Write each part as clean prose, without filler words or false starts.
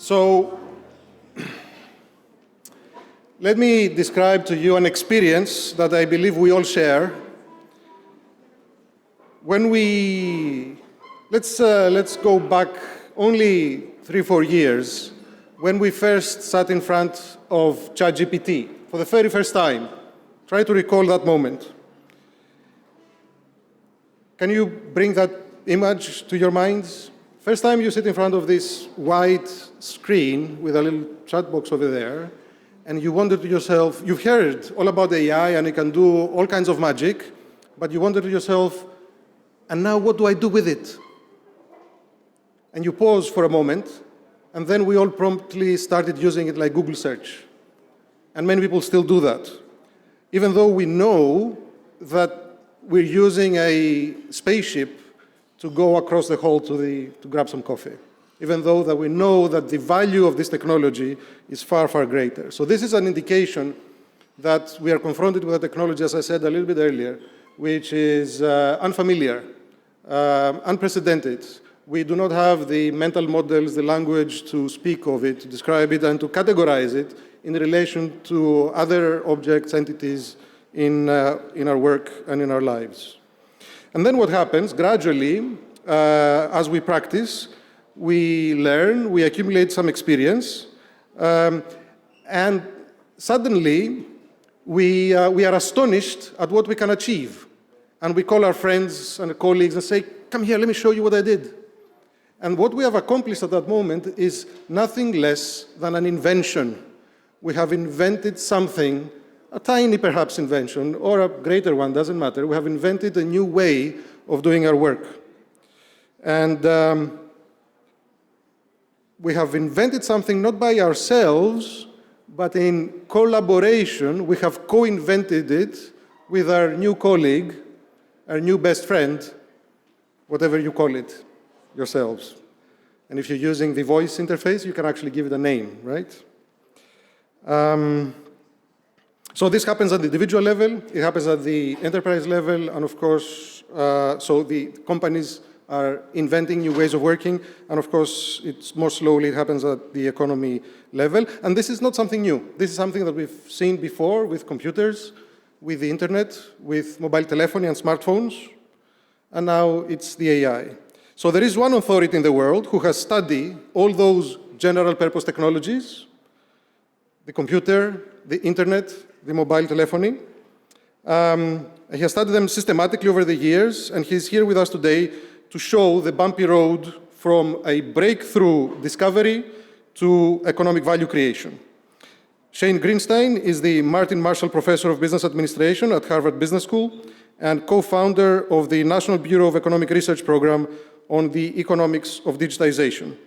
So, let me describe to you an experience that I believe we all share. When let's go back only 3-4 years, when we first sat in front of ChatGPT for the very first time. Try to recall that moment. Can you bring that image to your minds? First time you sit in front of this white screen with a little chat box over there, and you wonder to yourself, you've heard all about AI and it can do all kinds of magic, but you wonder to yourself, and now what do I do with it? And you pause for a moment, and then we all promptly started using it like Google search. And many people still do that, even though we know that we're using a spaceship to go across the hall to grab some coffee, even though that we know that the value of this technology is far, far greater. So this is an indication that we are confronted with a technology, as I said a little bit earlier, which is unfamiliar, unprecedented. We do not have the mental models, the language to speak of it, to describe it, and to categorize it in relation to other objects, entities in our work and in our lives. And then what happens, gradually, as we practice, we learn, we accumulate some experience, and suddenly we are astonished at what we can achieve. And we call our friends and colleagues and say, come here, let me show you what I did. And what we have accomplished at that moment is nothing less than an invention. We have invented something, a tiny perhaps invention, or a greater one, doesn't matter. We have invented a new way of doing our work. And we have invented something not by ourselves, but in collaboration. We have co-invented it with our new colleague, our new best friend, whatever you call it yourselves. And if you're using the voice interface, you can actually give it a name, right? So this happens at the individual level, it happens at the enterprise level, and of course, so the companies are inventing new ways of working, and of course, it's more slowly, it happens at the economy level. And this is not something new. This is something that we've seen before with computers, with the internet, with mobile telephony and smartphones, and now it's the AI. So there is one authority in the world who has studied all those general purpose technologies, the computer, the internet, the mobile telephony. He has studied them systematically over the years, and he's here with us today to show the bumpy road from a breakthrough discovery to economic value creation. Shane Greenstein is the Martin Marshall Professor of Business Administration at Harvard Business School and co-founder of the National Bureau of Economic Research Program on the Economics of Digitization.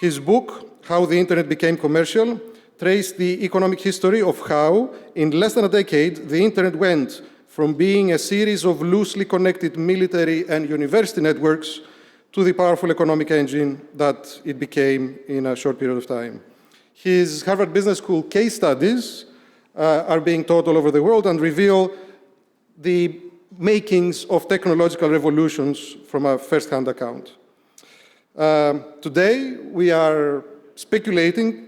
His book, How the Internet Became Commercial, traced the economic history of how, in less than a decade, the internet went from being a series of loosely connected military and university networks to the powerful economic engine that it became in a short period of time. His Harvard Business School case studies are being taught all over the world and reveal the makings of technological revolutions from a first-hand account. Today, we are speculating,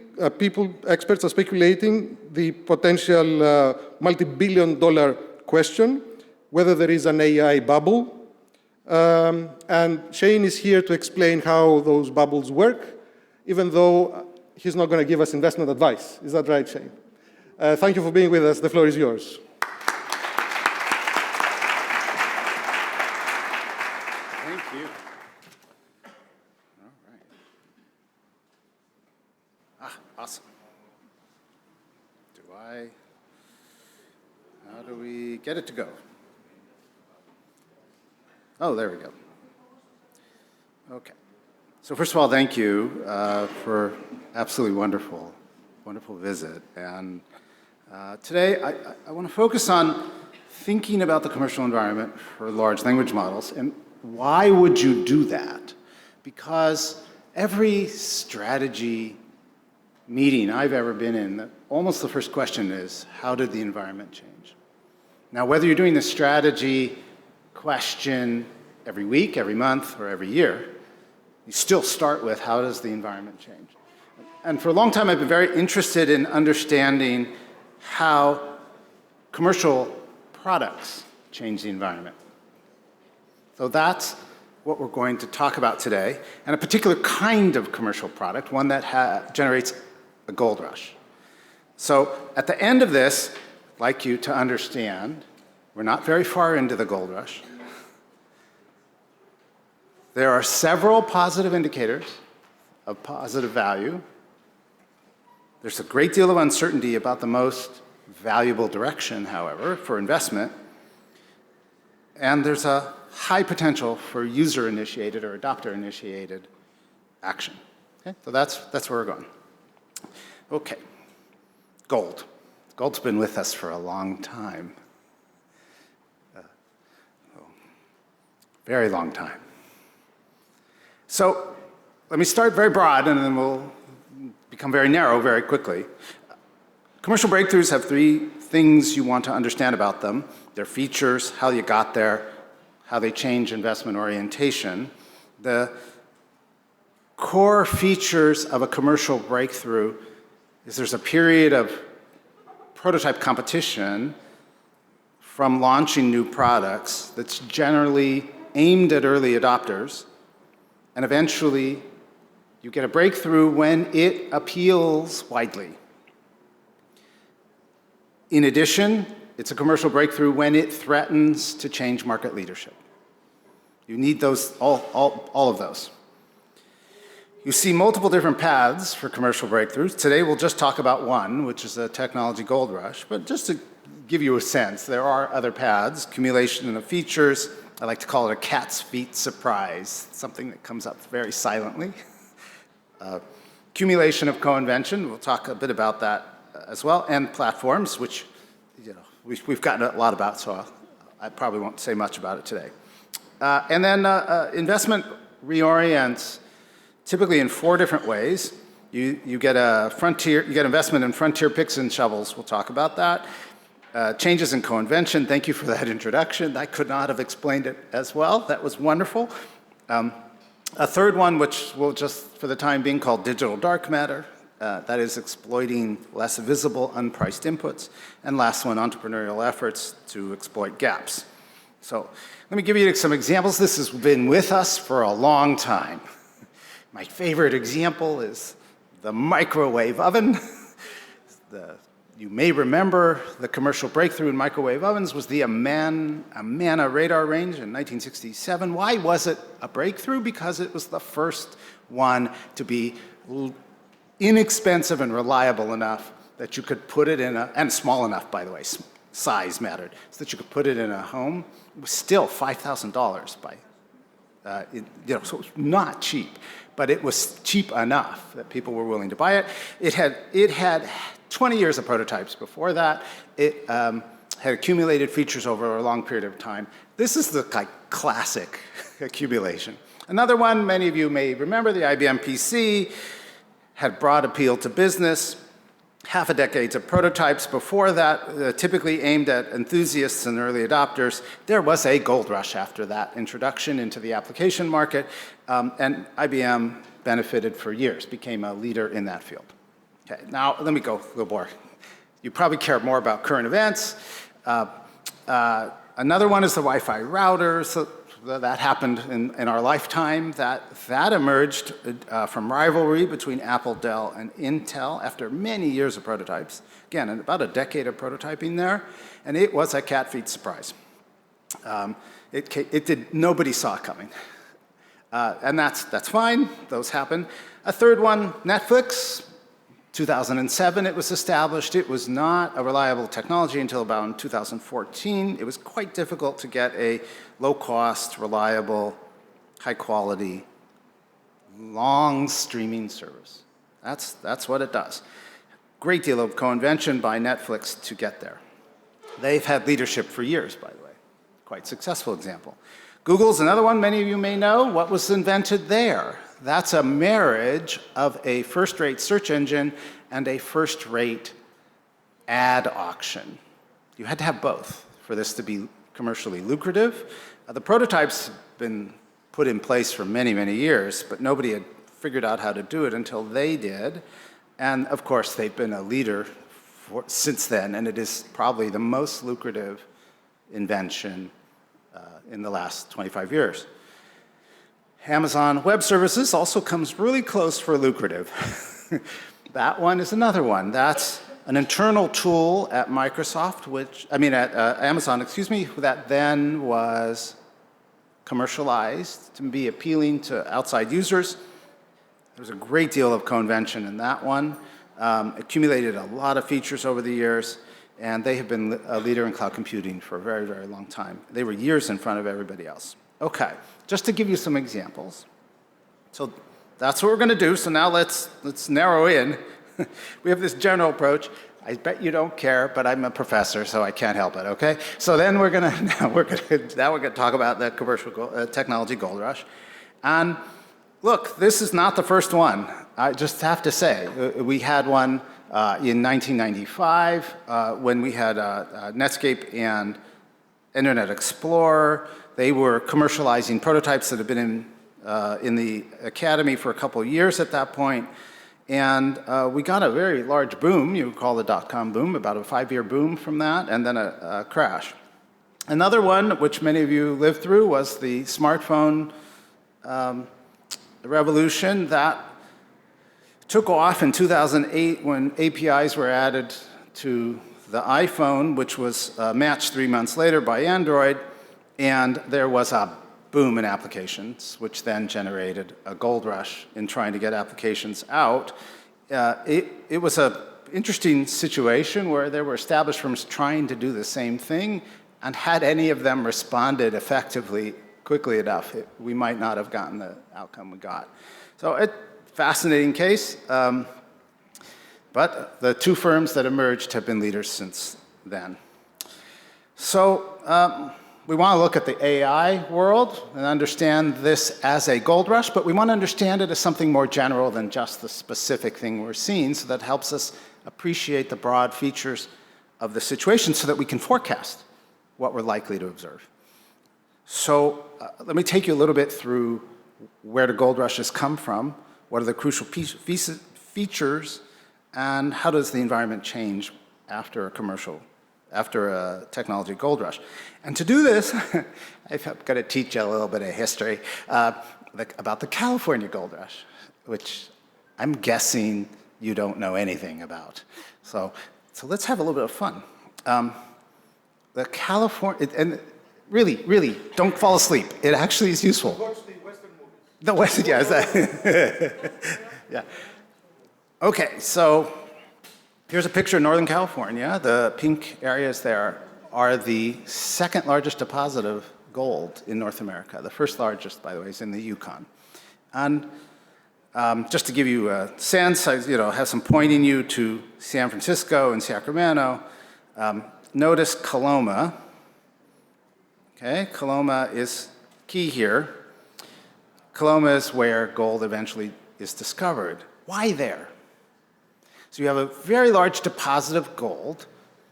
experts are speculating the potential multi-billion-dollar question, whether there is an AI bubble. And Shane is here to explain how those bubbles work, even though he's not going to give us investment advice. Is that right, Shane? Thank you for being with us. The floor is yours. Thank you. All right. Awesome. How do we get it to go? Oh, there we go. Okay. So first of all, thank you for absolutely wonderful visit. And today, I want to focus on thinking about the commercial environment for large language models. And why would you do that? Because every strategy meeting I've ever been in, almost the first question is, how did the environment change? Now, whether you're doing the strategy question every week, every month, or every year, you still start with, how does the environment change? And for a long time, I've been very interested in understanding how commercial products change the environment. So that's what we're going to talk about today, and a particular kind of commercial product, one that generates a gold rush. So at the end of this, I'd like you to understand, we're not very far into the gold rush. There are several positive indicators of positive value. There's a great deal of uncertainty about the most valuable direction, however, for investment. And there's a high potential for user-initiated or adopter-initiated action. Okay? So that's where we're going. Okay. Gold. Gold's been with us for a long time. Very long time. So let me start very broad, and then we'll become very narrow very quickly. Commercial breakthroughs have three things you want to understand about them: their features, how you got there, how they change investment orientation. The core features of a commercial breakthrough is there's a period of prototype competition from launching new products that's generally aimed at early adopters, and eventually you get a breakthrough when it appeals widely. In addition, it's a commercial breakthrough when it threatens to change market leadership. You need those, all of those. You see multiple different paths for commercial breakthroughs. Today we'll just talk about one, which is a technology gold rush. But just to give you a sense, there are other paths. Accumulation of features. I like to call it a cat's feet surprise, something that comes up very silently. Accumulation of co-invention. We'll talk a bit about that as well, and platforms, which we've gotten a lot about, so I probably won't say much about it today. And then investment reorients typically in four different ways. You get investment in frontier picks and shovels. We'll talk about that. Changes in co-invention. Thank you for that introduction. I could not have explained it as well. That was wonderful. A third one, which we'll just for the time being call digital dark matter. That is exploiting less visible, unpriced inputs. And last one, entrepreneurial efforts to exploit gaps. So let me give you some examples. This has been with us for a long time. My favorite example is the microwave oven. You may remember the commercial breakthrough in microwave ovens was the Amana radar range in 1967. Why was it a breakthrough? Because it was the first one to be inexpensive and reliable enough that you could put it in and small enough, by the way, size mattered, so that you could put it in a home. It was still $5,000 so it was not cheap, but it was cheap enough that people were willing to buy it. It had 20 years of prototypes before that. It had accumulated features over a long period of time. This is the classic accumulation. Another one, many of you may remember, the IBM PC, had broad appeal to business. Half a decade of prototypes before that, typically aimed at enthusiasts and early adopters. There was a gold rush after that introduction into the application market, and IBM benefited for years, became a leader in that field. Okay, now let me go a little more. You probably care more about current events. Another one is the Wi-Fi router. So that happened in our lifetime. That emerged from rivalry between Apple, Dell, and Intel after many years of prototypes. Again, about a decade of prototyping there, and it was a cat feet surprise. Nobody saw it coming. And that's fine, those happen. A third one, Netflix. 2007 it was established. It was not a reliable technology until about 2014. It was quite difficult to get a low-cost, reliable, high-quality, long streaming service. That's what it does. Great deal of co-invention by Netflix to get there. They've had leadership for years, by the way. Quite successful example. Google's another one many of you may know. What was invented there? That's a marriage of a first-rate search engine and a first-rate ad auction. You had to have both for this to be commercially lucrative. The prototypes have been put in place for many, many years, but nobody had figured out how to do it until they did. And of course, they've been a leader since then, and it is probably the most lucrative invention in the last 25 years. Amazon Web Services also comes really close for lucrative. That one is another one. That's an internal tool at Microsoft, at Amazon, that then was commercialized to be appealing to outside users. There was a great deal of co-invention in that one. Accumulated a lot of features over the years, and they have been a leader in cloud computing for a very, very long time. They were years in front of everybody else. Okay, just to give you some examples. So that's what we're going to do. So now let's narrow in. We have this general approach. I bet you don't care, but I'm a professor, so I can't help it. Okay. So then we're going to talk about the commercial technology gold rush, and look, this is not the first one. I just have to say, we had one in 1995 when we had Netscape and Internet Explorer. They were commercializing prototypes that had been in the academy for a couple of years at that point. And we got a very large boom, you would call the dot-com boom, about a 5-year boom from that, and then a crash. Another one, which many of you lived through, was the smartphone revolution that took off in 2008 when APIs were added to the iPhone, which was matched 3 months later by Android, and there was a boom in applications, which then generated a gold rush in trying to get applications out. It was an interesting situation where there were established firms trying to do the same thing, and had any of them responded effectively quickly enough, we might not have gotten the outcome we got. So fascinating case, but the two firms that emerged have been leaders since then. So we want to look at the AI world and understand this as a gold rush, but we want to understand it as something more general than just the specific thing we're seeing, so that helps us appreciate the broad features of the situation so that we can forecast what we're likely to observe. So let me take you a little bit through where the gold rushes come from, what are the crucial features, and how does the environment change after a technology gold rush. And to do this, I'm going to teach you a little bit of history about the California gold rush, which I'm guessing you don't know anything about. So let's have a little bit of fun. The California, and really, don't fall asleep. It actually is useful. Watch the Western movies. The Western, yeah, is that? Yeah. Okay, so here's a picture of Northern California. The pink areas there are the second largest deposit of gold in North America. The first largest, by the way, is in the Yukon. And just to give you a sense, I have some pointing you to San Francisco and Sacramento. Notice Coloma. Okay, Coloma is key here. Coloma is where gold eventually is discovered. Why there? So you have a very large deposit of gold.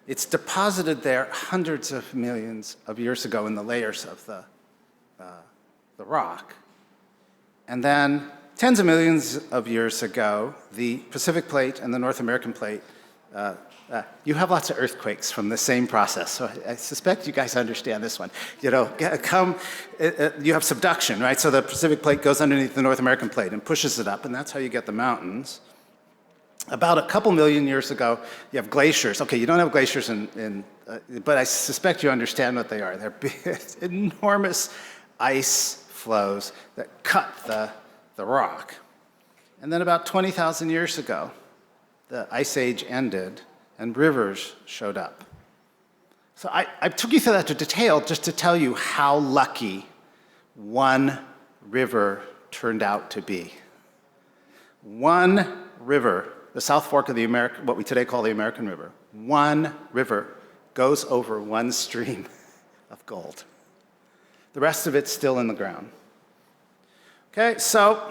It's deposited there hundreds of millions of years ago in the layers of the rock. And then tens of millions of years ago, the Pacific Plate and the North American Plate, you have lots of earthquakes from the same process. So I suspect you guys understand this one. You have subduction, right? So the Pacific Plate goes underneath the North American Plate and pushes it up, and that's how you get the mountains. About a couple million years ago, you have glaciers. Okay, you don't have glaciers but I suspect you understand what they are. They're big, enormous ice flows that cut the rock. And then about 20,000 years ago, the Ice Age ended and rivers showed up. So I took you through that to detail just to tell you how lucky one river turned out to be. One river, the South Fork of the what we today call the American River, one river goes over one stream of gold. The rest of it's still in the ground. Okay, so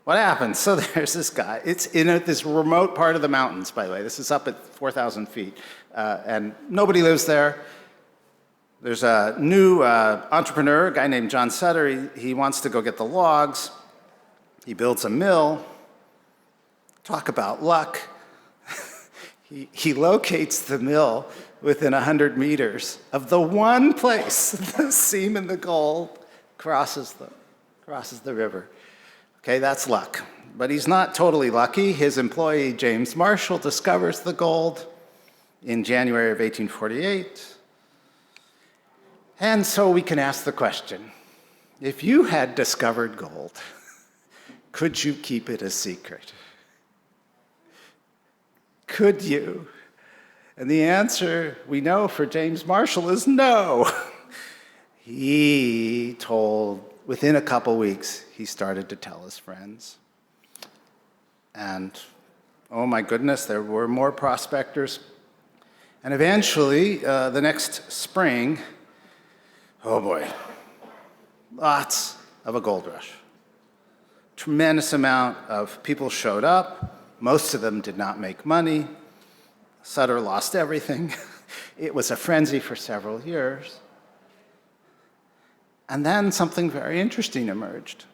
what happens? So there's this guy. It's in this remote part of the mountains, by the way. This is up at 4,000 feet, and nobody lives there. There's a new entrepreneur, a guy named John Sutter. He wants to go get the logs. He builds a mill. talk about luck. He locates the mill within 100 meters of the one place the seam in the gold crosses the river. Okay, that's luck. But he's not totally lucky. His employee, James Marshall, discovers the gold in January of 1848. And so we can ask the question, if you had discovered gold, could you keep it a secret? Could you? And the answer we know for James Marshall is no. He told, within a couple weeks, he started to tell his friends. And oh my goodness, there were more prospectors. And eventually, the next spring, oh boy, lots of a gold rush. Tremendous amount of people showed up. Most of them did not make money. Sutter lost everything. It was a frenzy for several years. And then something very interesting emerged.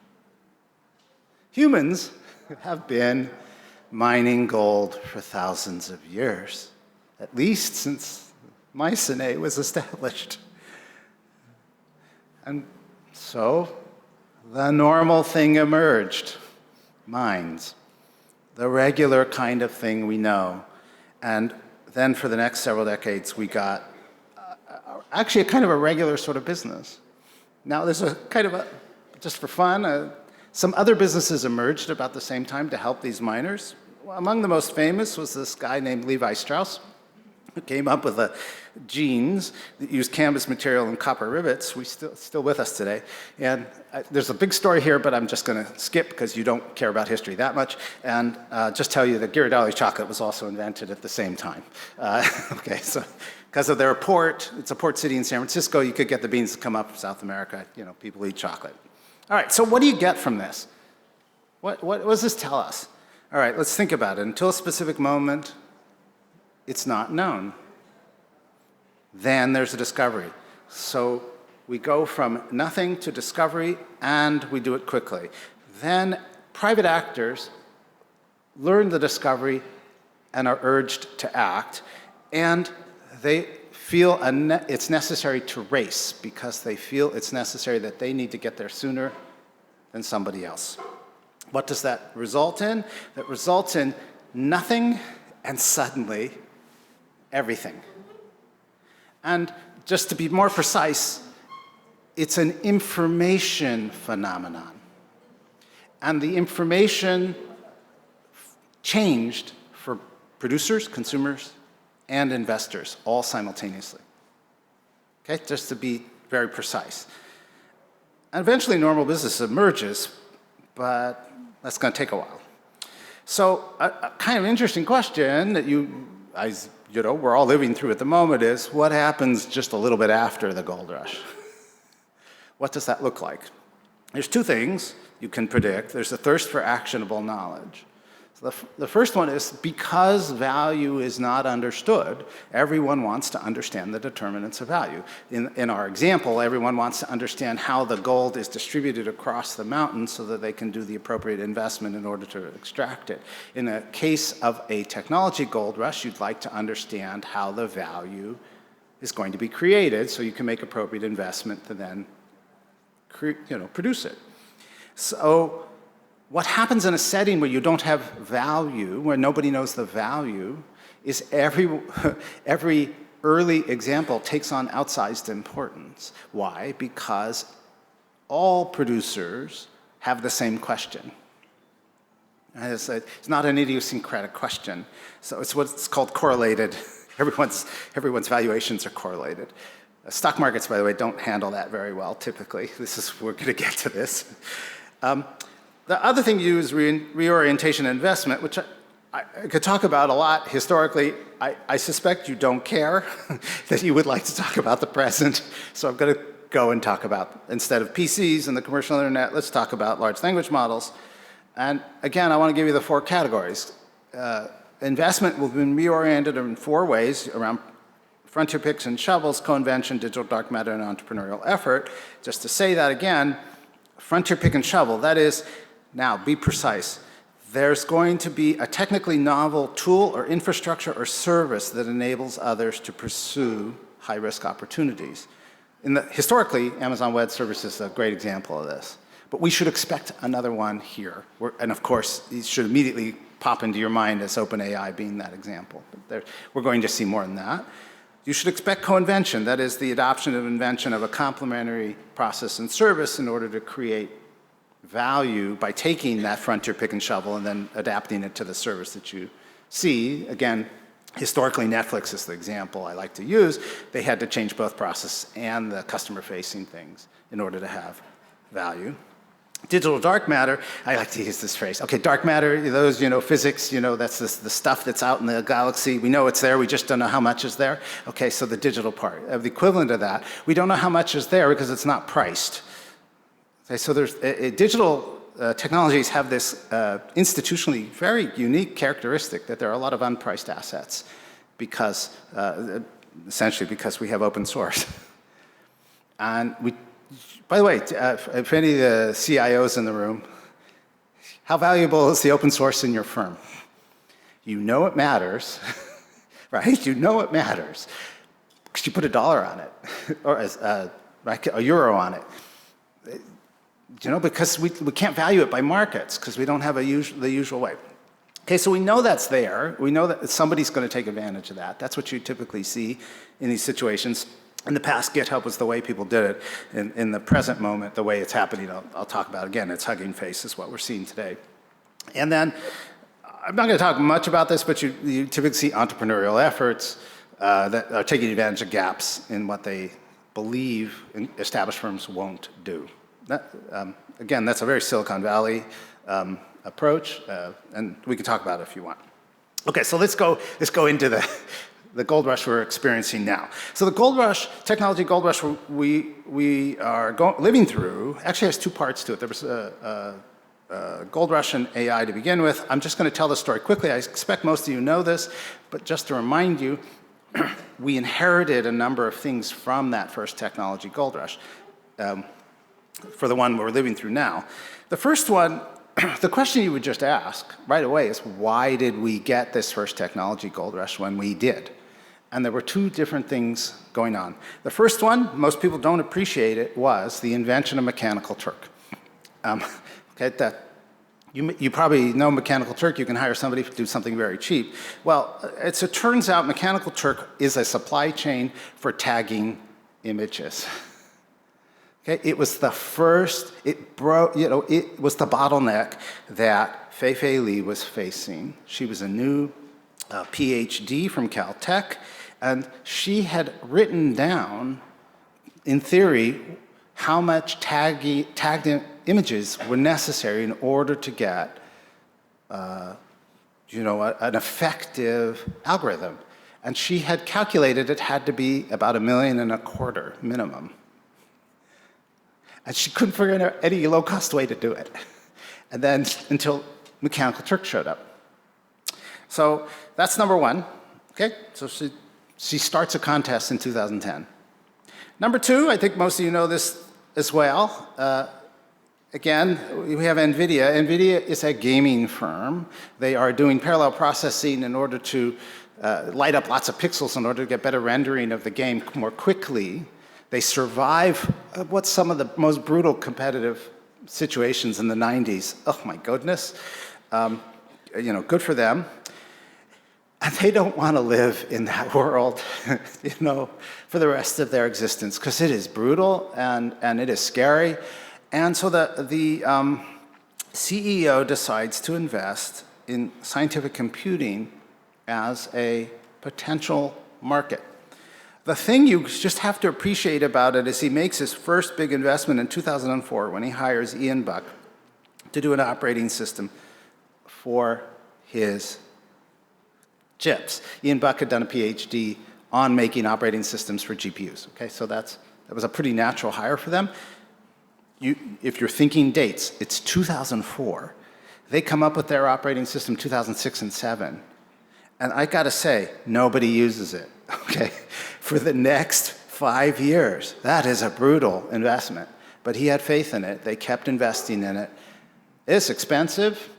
Humans have been mining gold for thousands of years, at least since Mycenae was established. And so the normal thing emerged, mines, the regular kind of thing we know. And then for the next several decades, we got actually a kind of a regular sort of business. Now there's a kind of a, just for fun, some other businesses emerged about the same time to help these miners. Among the most famous was this guy named Levi Strauss, who came up with jeans that used canvas material and copper rivets. He's still with us today. And there's a big story here, but I'm just going to skip because you don't care about history that much, and just tell you that Ghirardelli chocolate was also invented at the same time. Okay, so because of their port, it's a port city in San Francisco, you could get the beans to come up from South America. You know, people eat chocolate. All right, so what do you get from this? What does this tell us? All right, let's think about it. Until a specific moment, it's not known. Then there's a discovery. So we go from nothing to discovery, and we do it quickly. Then private actors learn the discovery and are urged to act, and they feel it's necessary to race because they feel it's necessary that they need to get there sooner than somebody else. What does that result in? That results in nothing and suddenly everything. And just to be more precise, it's an information phenomenon. And the information changed for producers, consumers, and investors all simultaneously. Okay, just to be very precise. And eventually normal business emerges, but that's going to take a while. So a kind of interesting question that we're all living through at the moment is, what happens just a little bit after the gold rush? What does that look like? There's two things you can predict. There's a thirst for actionable knowledge. So the first one is, because value is not understood, everyone wants to understand the determinants of value. In our example, everyone wants to understand how the gold is distributed across the mountain so that they can do the appropriate investment in order to extract it. In a case of a technology gold rush, you'd like to understand how the value is going to be created so you can make appropriate investment to then produce it. So what happens in a setting where you don't have value, where nobody knows the value, is every early example takes on outsized importance. Why? Because all producers have the same question. And it's not an idiosyncratic question. So it's what's called correlated. Everyone's valuations are correlated. Stock markets, by the way, don't handle that very well, typically. We're going to get to this. The other thing you do is reorientation investment, which I could talk about a lot historically. I suspect you don't care, that you would like to talk about the present. So I'm going to go and talk about, instead of PCs and the commercial internet, let's talk about large language models. And again, I want to give you the four categories. Investment will be reoriented in four ways around frontier picks and shovels, co-invention, digital dark matter, and entrepreneurial effort. Just to say that again, frontier pick and shovel, that is, now be precise, there's going to be a technically novel tool or infrastructure or service that enables others to pursue high-risk opportunities. Historically, Amazon Web Services is a great example of this. But we should expect another one here. And of course, it should immediately pop into your mind as OpenAI being that example. But we're going to see more than that. You should expect co-invention, that is the adoption of invention of a complementary process and service in order to create value by taking that frontier pick and shovel and then adapting it to the service that you see. Again, historically, Netflix is the example I like to use. They had to change both process and the customer-facing things in order to have value. Digital dark matter, I like to use this phrase. Okay, dark matter, those, physics, that's the stuff that's out in the galaxy. We know it's there, we just don't know how much is there. Okay, so the digital part. The equivalent of that, we don't know how much is there because it's not priced. Okay, so there's digital technologies have this institutionally very unique characteristic that there are a lot of unpriced assets because, essentially because we have open source. And by the way, if any of the CIOs in the room, how valuable is the open source in your firm? You know it matters, right? You know it matters because you put $1 on it, or a euro on it. Because we can't value it by markets because we don't have the usual way. Okay, so we know that's there. We know that somebody's going to take advantage of that. That's what you typically see in these situations. In the past, GitHub was the way people did it. In the present moment, the way it's happening, I'll talk about again. It's Hugging Face is what we're seeing today. And then, I'm not going to talk much about this, but you typically see entrepreneurial efforts that are taking advantage of gaps in what they believe established firms won't do. Again, that's a very Silicon Valley approach, and we can talk about it if you want. Okay, so let's go into the gold rush we're experiencing now. So the gold rush, technology gold rush we are living through actually has two parts to it. There was a gold rush in AI to begin with. I'm just going to tell the story quickly. I expect most of you know this, but just to remind you, we inherited a number of things from that first technology gold rush for the one we're living through now. The first one, the question you would just ask right away is, why did we get this first technology gold rush when we did? And there were two different things going on. The first one, most people don't appreciate it, was the invention of Mechanical Turk. You probably know Mechanical Turk. You can hire somebody to do something very cheap. Well, it turns out Mechanical Turk is a supply chain for tagging images. Okay, it was the first, it was the bottleneck that Fei Li was facing. She was a new PhD from Caltech, and she had written down, in theory, how much tagged images were necessary in order to get an effective algorithm. And she had calculated it had to be about 1.25 million minimum. And she couldn't figure out any low-cost way to do it. And then until Mechanical Turk showed up. So that's number one. Okay, so she starts a contest in 2010. Number two, I think most of you know this as well. Again, we have NVIDIA. NVIDIA is a gaming firm. They are doing parallel processing in order to light up lots of pixels in order to get better rendering of the game more quickly. They survive what's some of the most brutal competitive situations in the 90s. Oh my goodness. Good for them. And they don't want to live in that world, for the rest of their existence, because it is brutal and it is scary. And so the CEO decides to invest in scientific computing as a potential market. The thing you just have to appreciate about it is he makes his first big investment in 2004 when he hires Ian Buck to do an operating system for his chips. Ian Buck had done a PhD on making operating systems for GPUs. Okay, so that was a pretty natural hire for them. If you're thinking dates, it's 2004. They come up with their operating system 2006 and 2007. And I got to say, nobody uses it. Okay, for the next 5 years. That is a brutal investment. But he had faith in it. They kept investing in it. It's expensive,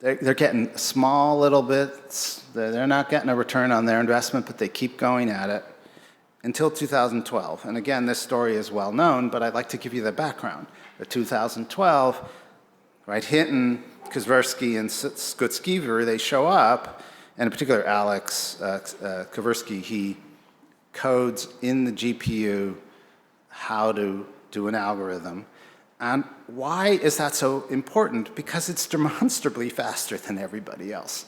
They're getting small little bits. They're not getting a return on their investment, but they keep going at it until 2012. And again, this story is well known, but I'd like to give you the background. In 2012, right, Hinton, Kaspersky, and Skutskiver, they show up, and in particular Alex Kaspersky, he codes in the GPU how to do an algorithm. And why is that so important? Because it's demonstrably faster than everybody else.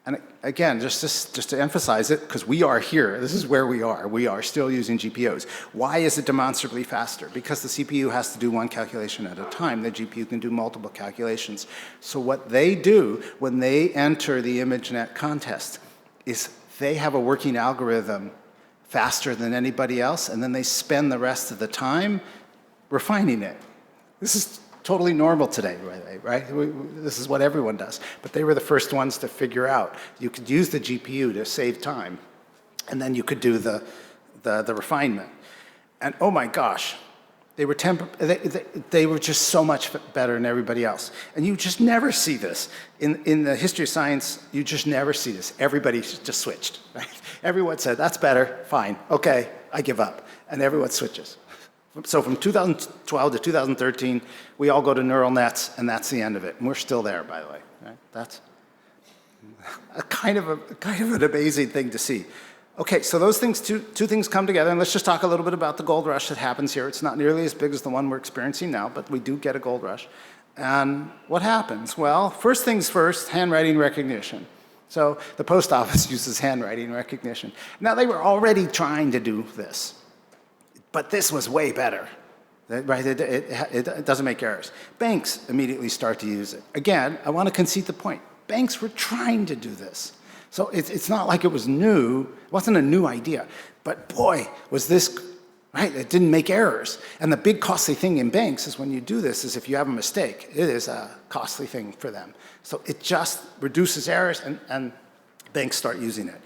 And again, just to emphasize it, because we are here, this is where we are still using GPUs. Why is it demonstrably faster? Because the CPU has to do one calculation at a time. The GPU can do multiple calculations. So what they do when they enter the ImageNet contest is they have a working algorithm faster than anybody else, and then they spend the rest of the time refining it. This is totally normal today, right? This is what everyone does. But they were the first ones to figure out you could use the GPU to save time, and then you could do the refinement. And oh my gosh, they were just so much better than everybody else. And you just never see this. In the history of science, you just never see this. Everybody just switched, right? Everyone said, that's better, fine, okay, I give up. And everyone switches. So from 2012 to 2013, we all go to neural nets, and that's the end of it. And we're still there, by the way. Right? That's a kind of an amazing thing to see. Okay, so those things, two things come together, and let's just talk a little bit about the gold rush that happens here. It's not nearly as big as the one we're experiencing now, but we do get a gold rush. And what happens? Well, first things first, handwriting recognition. So the post office uses handwriting recognition. Now, they were already trying to do this. But this was way better, right? It doesn't make errors. Banks immediately start to use it. Again, I want to concede the point. Banks were trying to do this. So it's not like it was new. It wasn't a new idea. But boy, was this, right? It didn't make errors. And the big costly thing in banks is when you do this is if you have a mistake, it is a costly thing for them. So it just reduces errors, and banks start using it.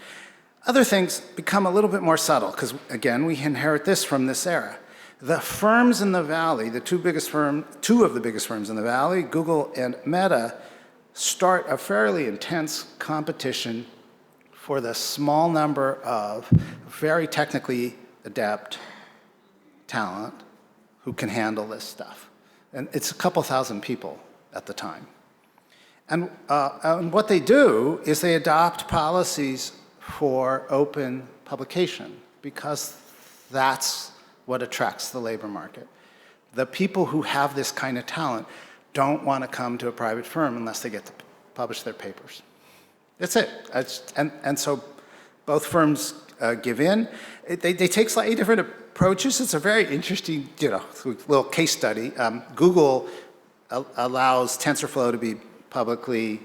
Other things become a little bit more subtle because, again, we inherit this from this era. The firms in the Valley, two of the biggest firms in the Valley, Google and Meta, start a fairly intense competition for the small number of very technically adept talent who can handle this stuff. And it's a couple thousand people at the time. And what they do is they adopt policies for open publication, because that's what attracts the labor market. The people who have this kind of talent don't want to come to a private firm unless they get to publish their papers. That's it. And so both firms give in. They take slightly different approaches. It's a very interesting, little case study. Google allows TensorFlow to be publicly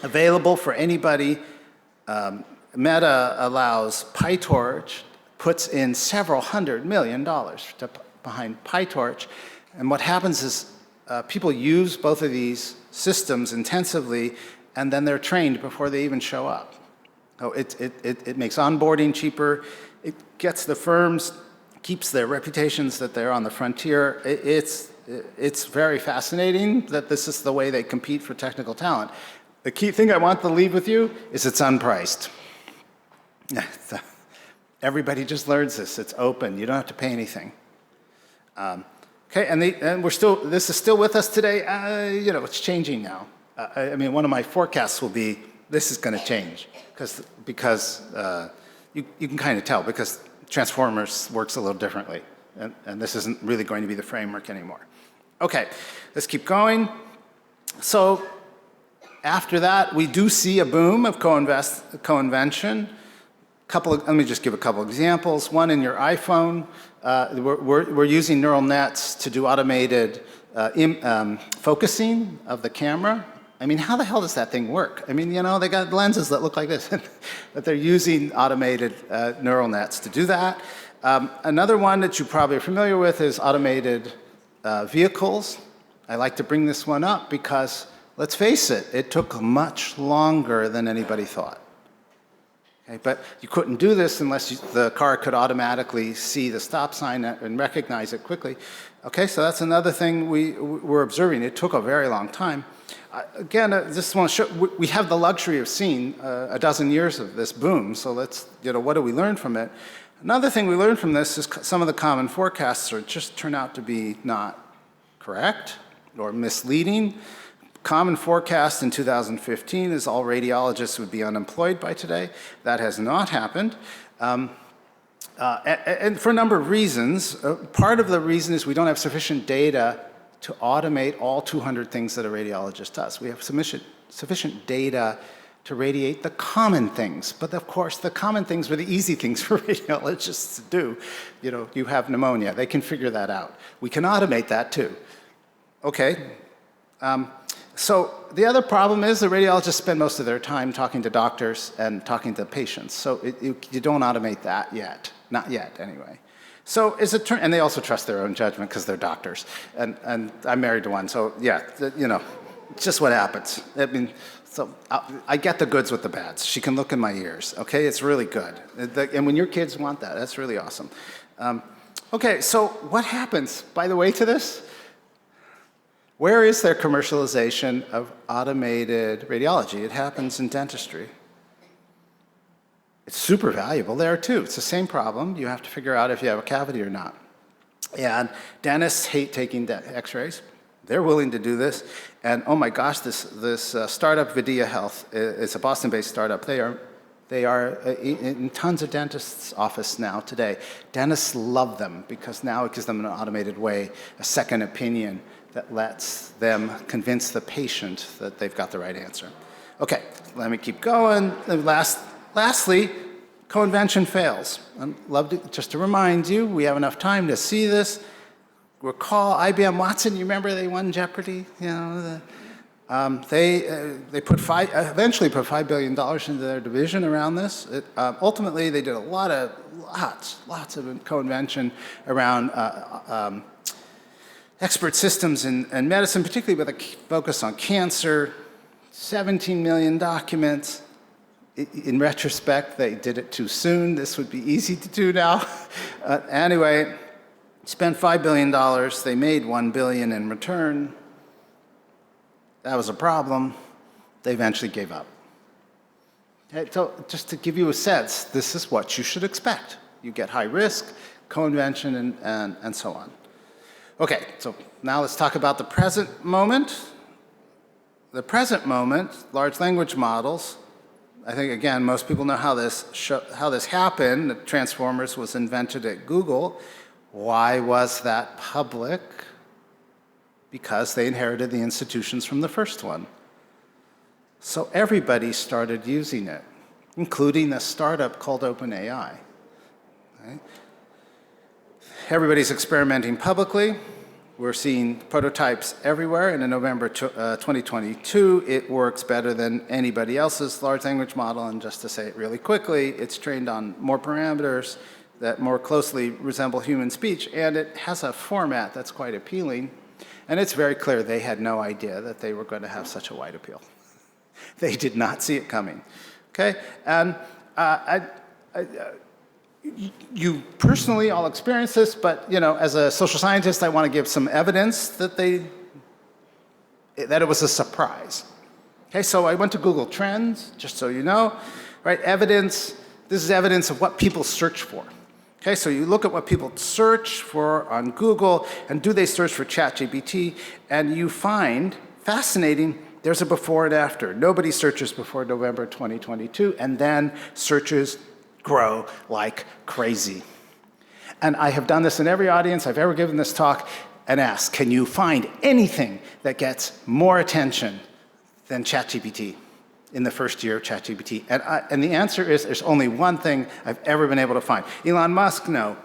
available for anybody. Meta allows PyTorch, puts in several $100 million behind PyTorch. And what happens is people use both of these systems intensively, and then they're trained before they even show up. So it makes onboarding cheaper. It gets the firms, keeps their reputations that they're on the frontier. It's very fascinating that this is the way they compete for technical talent. The key thing I want to leave with you is it's unpriced. Everybody just learns this. It's open. You don't have to pay anything. Okay, and we're still. This is still with us today. It's changing now. I mean, one of my forecasts will be this is going to change because you can kind of tell because Transformers works a little differently, and this isn't really going to be the framework anymore. Okay, let's keep going. So after that, we do see a boom of co-invention. Let me just give a couple examples. One in your iPhone, we're using neural nets to do automated focusing of the camera. I mean, how the hell does that thing work? I mean, they got lenses that look like this, but they're using automated neural nets to do that. Another one that you probably are familiar with is automated vehicles. I like to bring this one up because, let's face it, it took much longer than anybody thought. Okay, but you couldn't do this unless the car could automatically see the stop sign and recognize it quickly. Okay, so that's another thing we're observing. It took a very long time. again, just want to show, we have the luxury of seeing a dozen years of this boom, so let's, what do we learn from it? Another thing we learned from this is some of the common forecasts just turn out to be not correct or misleading. Common forecast in 2015 is all radiologists would be unemployed by today. That has not happened. And for a number of reasons. Part of the reason is we don't have sufficient data to automate all 200 things that a radiologist does. We have sufficient data to radiate the common things. But of course, the common things were the easy things for radiologists to do. You have pneumonia, they can figure that out. We can automate that too. Okay. So the other problem is the radiologists spend most of their time talking to doctors and talking to patients. So you don't automate that yet. Not yet, anyway. So and they also trust their own judgment because they're doctors. And I'm married to one, so yeah, it's just what happens. I mean, so I get the goods with the bads. She can look in my ears, okay? It's really good. And when your kids want that, that's really awesome. Okay, so what happens, by the way, to this? Where is there commercialization of automated radiology? It happens in dentistry. It's super valuable there too. It's the same problem. You have to figure out if you have a cavity or not. And dentists hate taking x-rays. They're willing to do this. And oh my gosh, this startup, Vidya Health, is a Boston-based startup. They are in tons of dentists' office now today. Dentists love them because now it gives them in an automated way a second opinion that lets them convince the patient that they've got the right answer. Okay, let me keep going. Lastly, co-invention fails. I'd love to, just to remind you, we have enough time to see this. Recall IBM Watson, you remember they won Jeopardy? They eventually put $5 billion into their division around this. Ultimately, they did lots of co-invention around expert systems in medicine, particularly with a focus on cancer, 17 million documents. In retrospect, they did it too soon. This would be easy to do now. Anyway, spent $5 billion. They made $1 billion in return. That was a problem. They eventually gave up. Okay, so just to give you a sense, this is what you should expect. You get high risk, co-invention, and so on. Okay, so now let's talk about the present moment. The present moment, large language models. I think, again, most people know how this happened. Transformers was invented at Google. Why was that public? Because they inherited the institutions from the first one. So everybody started using it, including a startup called OpenAI. Okay? Everybody's experimenting publicly. We're seeing prototypes everywhere, and in November 2022, it works better than anybody else's large language model, and just to say it really quickly, it's trained on more parameters that more closely resemble human speech, and it has a format that's quite appealing, and it's very clear they had no idea that they were going to have such a wide appeal. They did not see it coming, okay? And you personally all experience this, but as a social scientist, I want to give some evidence that it was a surprise. Okay, so I went to Google Trends, just so you know, right? Evidence. This is evidence of what people search for. Okay, so you look at what people search for on Google, and do they search for ChatGPT, and you find fascinating. There's a before and after. Nobody searches before November 2022, and then searches grow like crazy. And I have done this in every audience I've ever given this talk and asked, can you find anything that gets more attention than ChatGPT in the first year of ChatGPT? And the answer is there's only one thing I've ever been able to find. Elon Musk, no.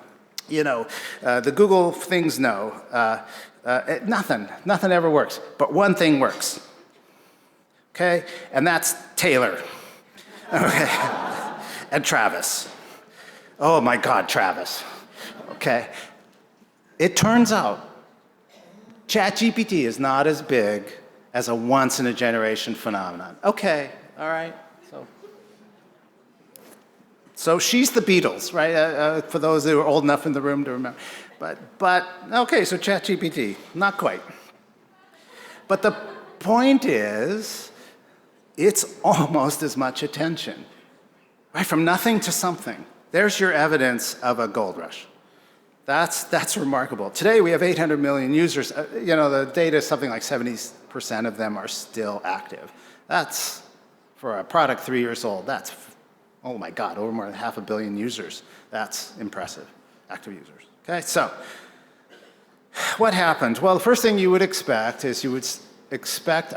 The Google things, no. Nothing ever works. But one thing works. Okay? And that's Taylor. Okay. And Travis. Oh my God, Travis. Okay. It turns out ChatGPT is not as big as a once-in-a-generation phenomenon. Okay, all right. So she's the Beatles, right? For those who are old enough in the room to remember. But okay, so ChatGPT, not quite. But point is, it's almost as much attention, right? From nothing to something. There's your evidence of a gold rush. That's remarkable. Today we have 800 million users. The data is something like 70% of them are still active. That's, for a product 3 years old, that's, oh my God, over more than 500 million users. That's impressive, active users. Okay, so what happened? Well, the first thing you would expect is you would expect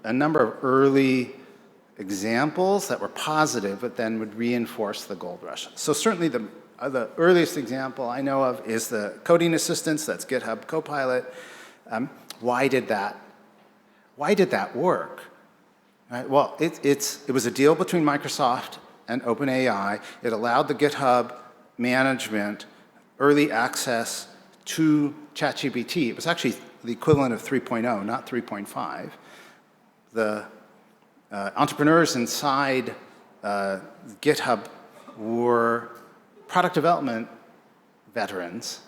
a number of early examples that were positive, but then would reinforce the gold rush. So certainly the earliest example I know of is the coding assistance, that's GitHub Copilot. Why did that work? Right? Well, it was a deal between Microsoft and OpenAI. It allowed the GitHub management early access to ChatGPT. It was actually the equivalent of 3.0, not 3.5. The entrepreneurs inside GitHub were product development veterans.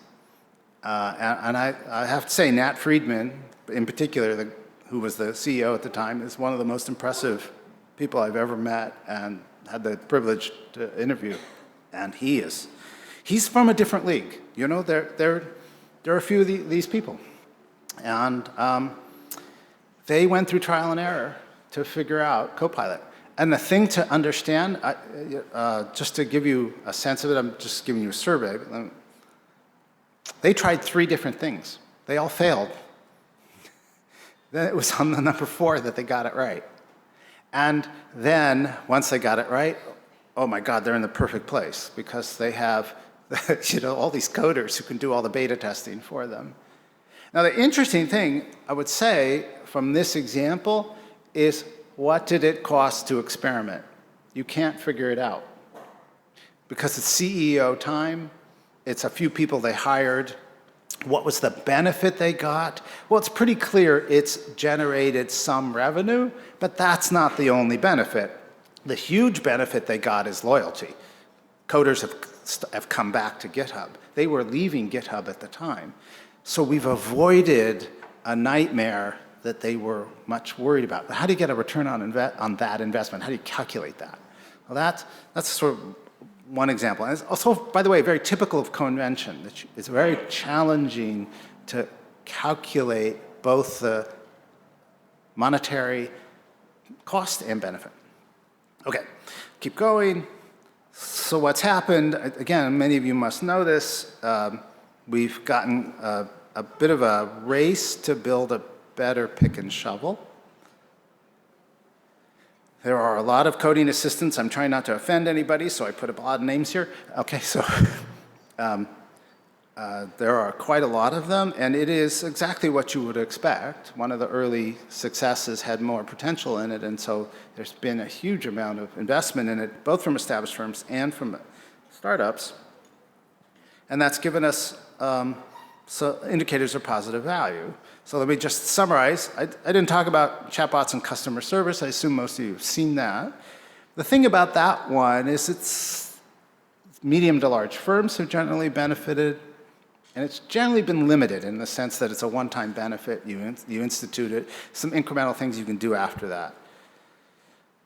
And I have to say, Nat Friedman, in particular, who was the CEO at the time, is one of the most impressive people I've ever met and had the privilege to interview. And he's from a different league. There are a few of these people. And they went through trial and error to figure out Copilot. And the thing to understand, just to give you a sense of it, I'm just giving you a survey. They tried 3 different things. They all failed. Then it was on the number 4 that they got it right. And then, once they got it right, oh my God, they're in the perfect place because they have all these coders who can do all the beta testing for them. Now, the interesting thing, I would say, from this example is, what did it cost to experiment? You can't figure it out. Because it's CEO time, it's a few people they hired. What was the benefit they got? Well, it's pretty clear it's generated some revenue, but that's not the only benefit. The huge benefit they got is loyalty. Coders have come back to GitHub. They were leaving GitHub at the time. So we've avoided a nightmare that they were much worried about. How do you get a return on that investment? How do you calculate that? Well, that's sort of one example. And it's also, by the way, very typical of co-invention. It's very challenging to calculate both the monetary cost and benefit. Okay, keep going. So what's happened, again, many of you must know this, we've gotten a bit of a race to build a better pick and shovel. There are a lot of coding assistants. I'm trying not to offend anybody, so I put a lot of names here. Okay, so there are quite a lot of them, and it is exactly what you would expect. One of the early successes had more potential in it, and so there's been a huge amount of investment in it, both from established firms and from startups. And that's given us indicators of positive value. So let me just summarize. I didn't talk about chatbots and customer service. I assume most of you have seen that. The thing about that one is it's medium to large firms have generally benefited, and it's generally been limited in the sense that it's a one-time benefit. You institute it, some incremental things you can do after that.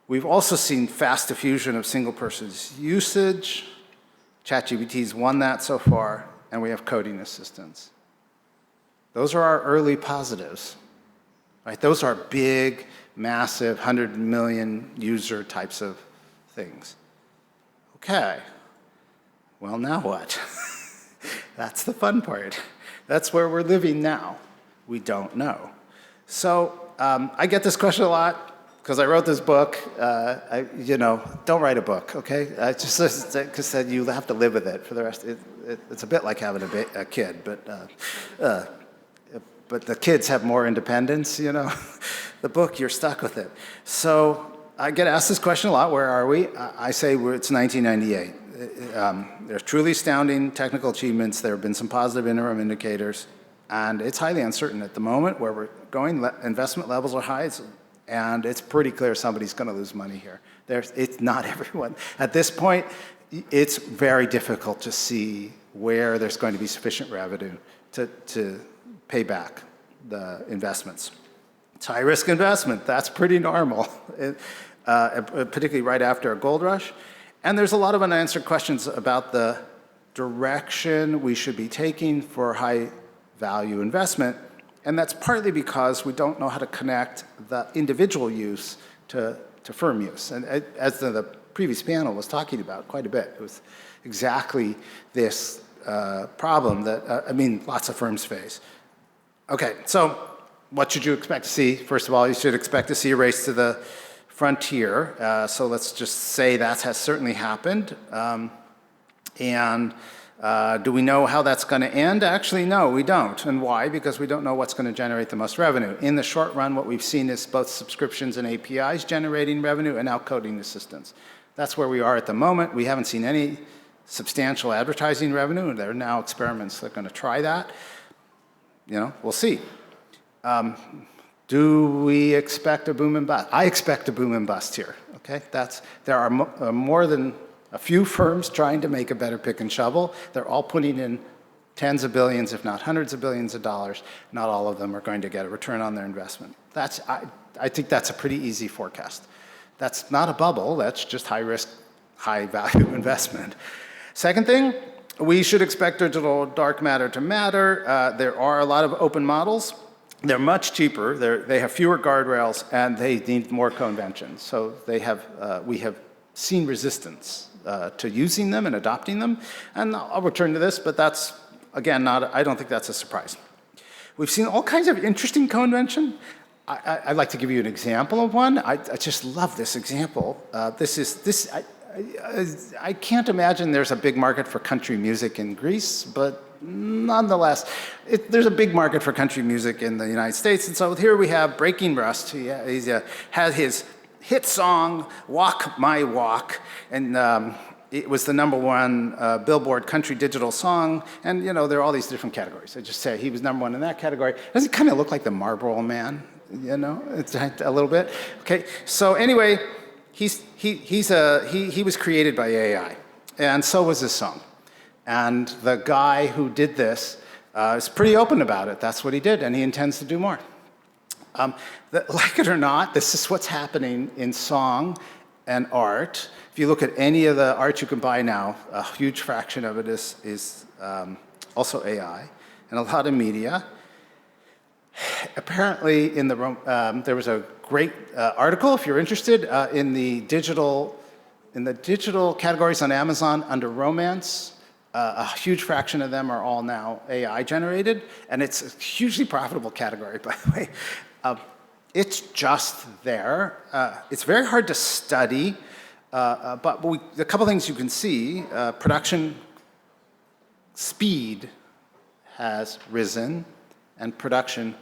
We've also seen fast diffusion of single-person's usage. ChatGPT's won that so far, and we have coding assistance. Those are our early positives, right? Those are big, massive, 100 million user types of things. Okay, well, now what? That's the fun part. That's where we're living now. We don't know. So I get this question a lot because I wrote this book. Don't write a book, okay? I just said you have to live with it for the rest. It's a bit like having a kid, but the kids have more independence, The book, you're stuck with it. So I get asked this question a lot, where are we? I say it's 1998. There's truly astounding technical achievements. There have been some positive interim indicators, and it's highly uncertain at the moment where we're going. Investment levels are high, and it's pretty clear somebody's going to lose money here. It's not everyone. At this point, it's very difficult to see where there's going to be sufficient revenue to pay back the investments. It's high-risk investment. That's pretty normal, particularly right after a gold rush. And there's a lot of unanswered questions about the direction we should be taking for high-value investment. And that's partly because we don't know how to connect the individual use to firm use. And as the previous panel was talking about quite a bit, it was exactly this problem that, lots of firms face. Okay, so what should you expect to see? First of all, you should expect to see a race to the frontier. So let's just say that has certainly happened. Do we know how that's going to end? Actually, no, we don't. And why? Because we don't know what's going to generate the most revenue. In the short run, what we've seen is both subscriptions and APIs generating revenue and now coding assistance. That's where we are at the moment. We haven't seen any substantial advertising revenue, and there are now experiments that are going to try that. We'll see. Do we expect a boom and bust? I expect a boom and bust here, okay? There are more than a few firms trying to make a better pick and shovel. They're all putting in tens of billions, if not hundreds of billions of dollars. Not all of them are going to get a return on their investment. I think that's a pretty easy forecast. That's not a bubble, that's just high risk, high value investment. Second thing, we should expect digital dark matter to matter. There are a lot of open models. They're much cheaper, they have fewer guardrails, and they need more co-invention. So we have seen resistance to using them and adopting them. And I'll return to this, but that's, again, I don't think that's a surprise. We've seen all kinds of interesting co-invention. I'd like to give you an example of one. I just love this example. I can't imagine there's a big market for country music in Greece, but nonetheless, there's a big market for country music in the United States. And so here we have Breaking Rust. He had his hit song, Walk My Walk, and it was the #1 Billboard country digital song. And there are all these different categories. I just say he was #1 in that category. Doesn't it kind of look like the Marlboro Man? It's a little bit. Okay, so anyway, he was created by AI, and so was his song. And the guy who did this is pretty open about it. That's what he did, and he intends to do more. Like it or not, this is what's happening in song and art. If you look at any of the art you can buy now, a huge fraction of it is also AI, and a lot of media. Apparently, there was a great article, if you're interested, in the digital categories on Amazon under romance. A huge fraction of them are all now AI generated, and it's a hugely profitable category, by the way. It's just there. It's very hard to study, but a couple things you can see. Production speed has risen, and production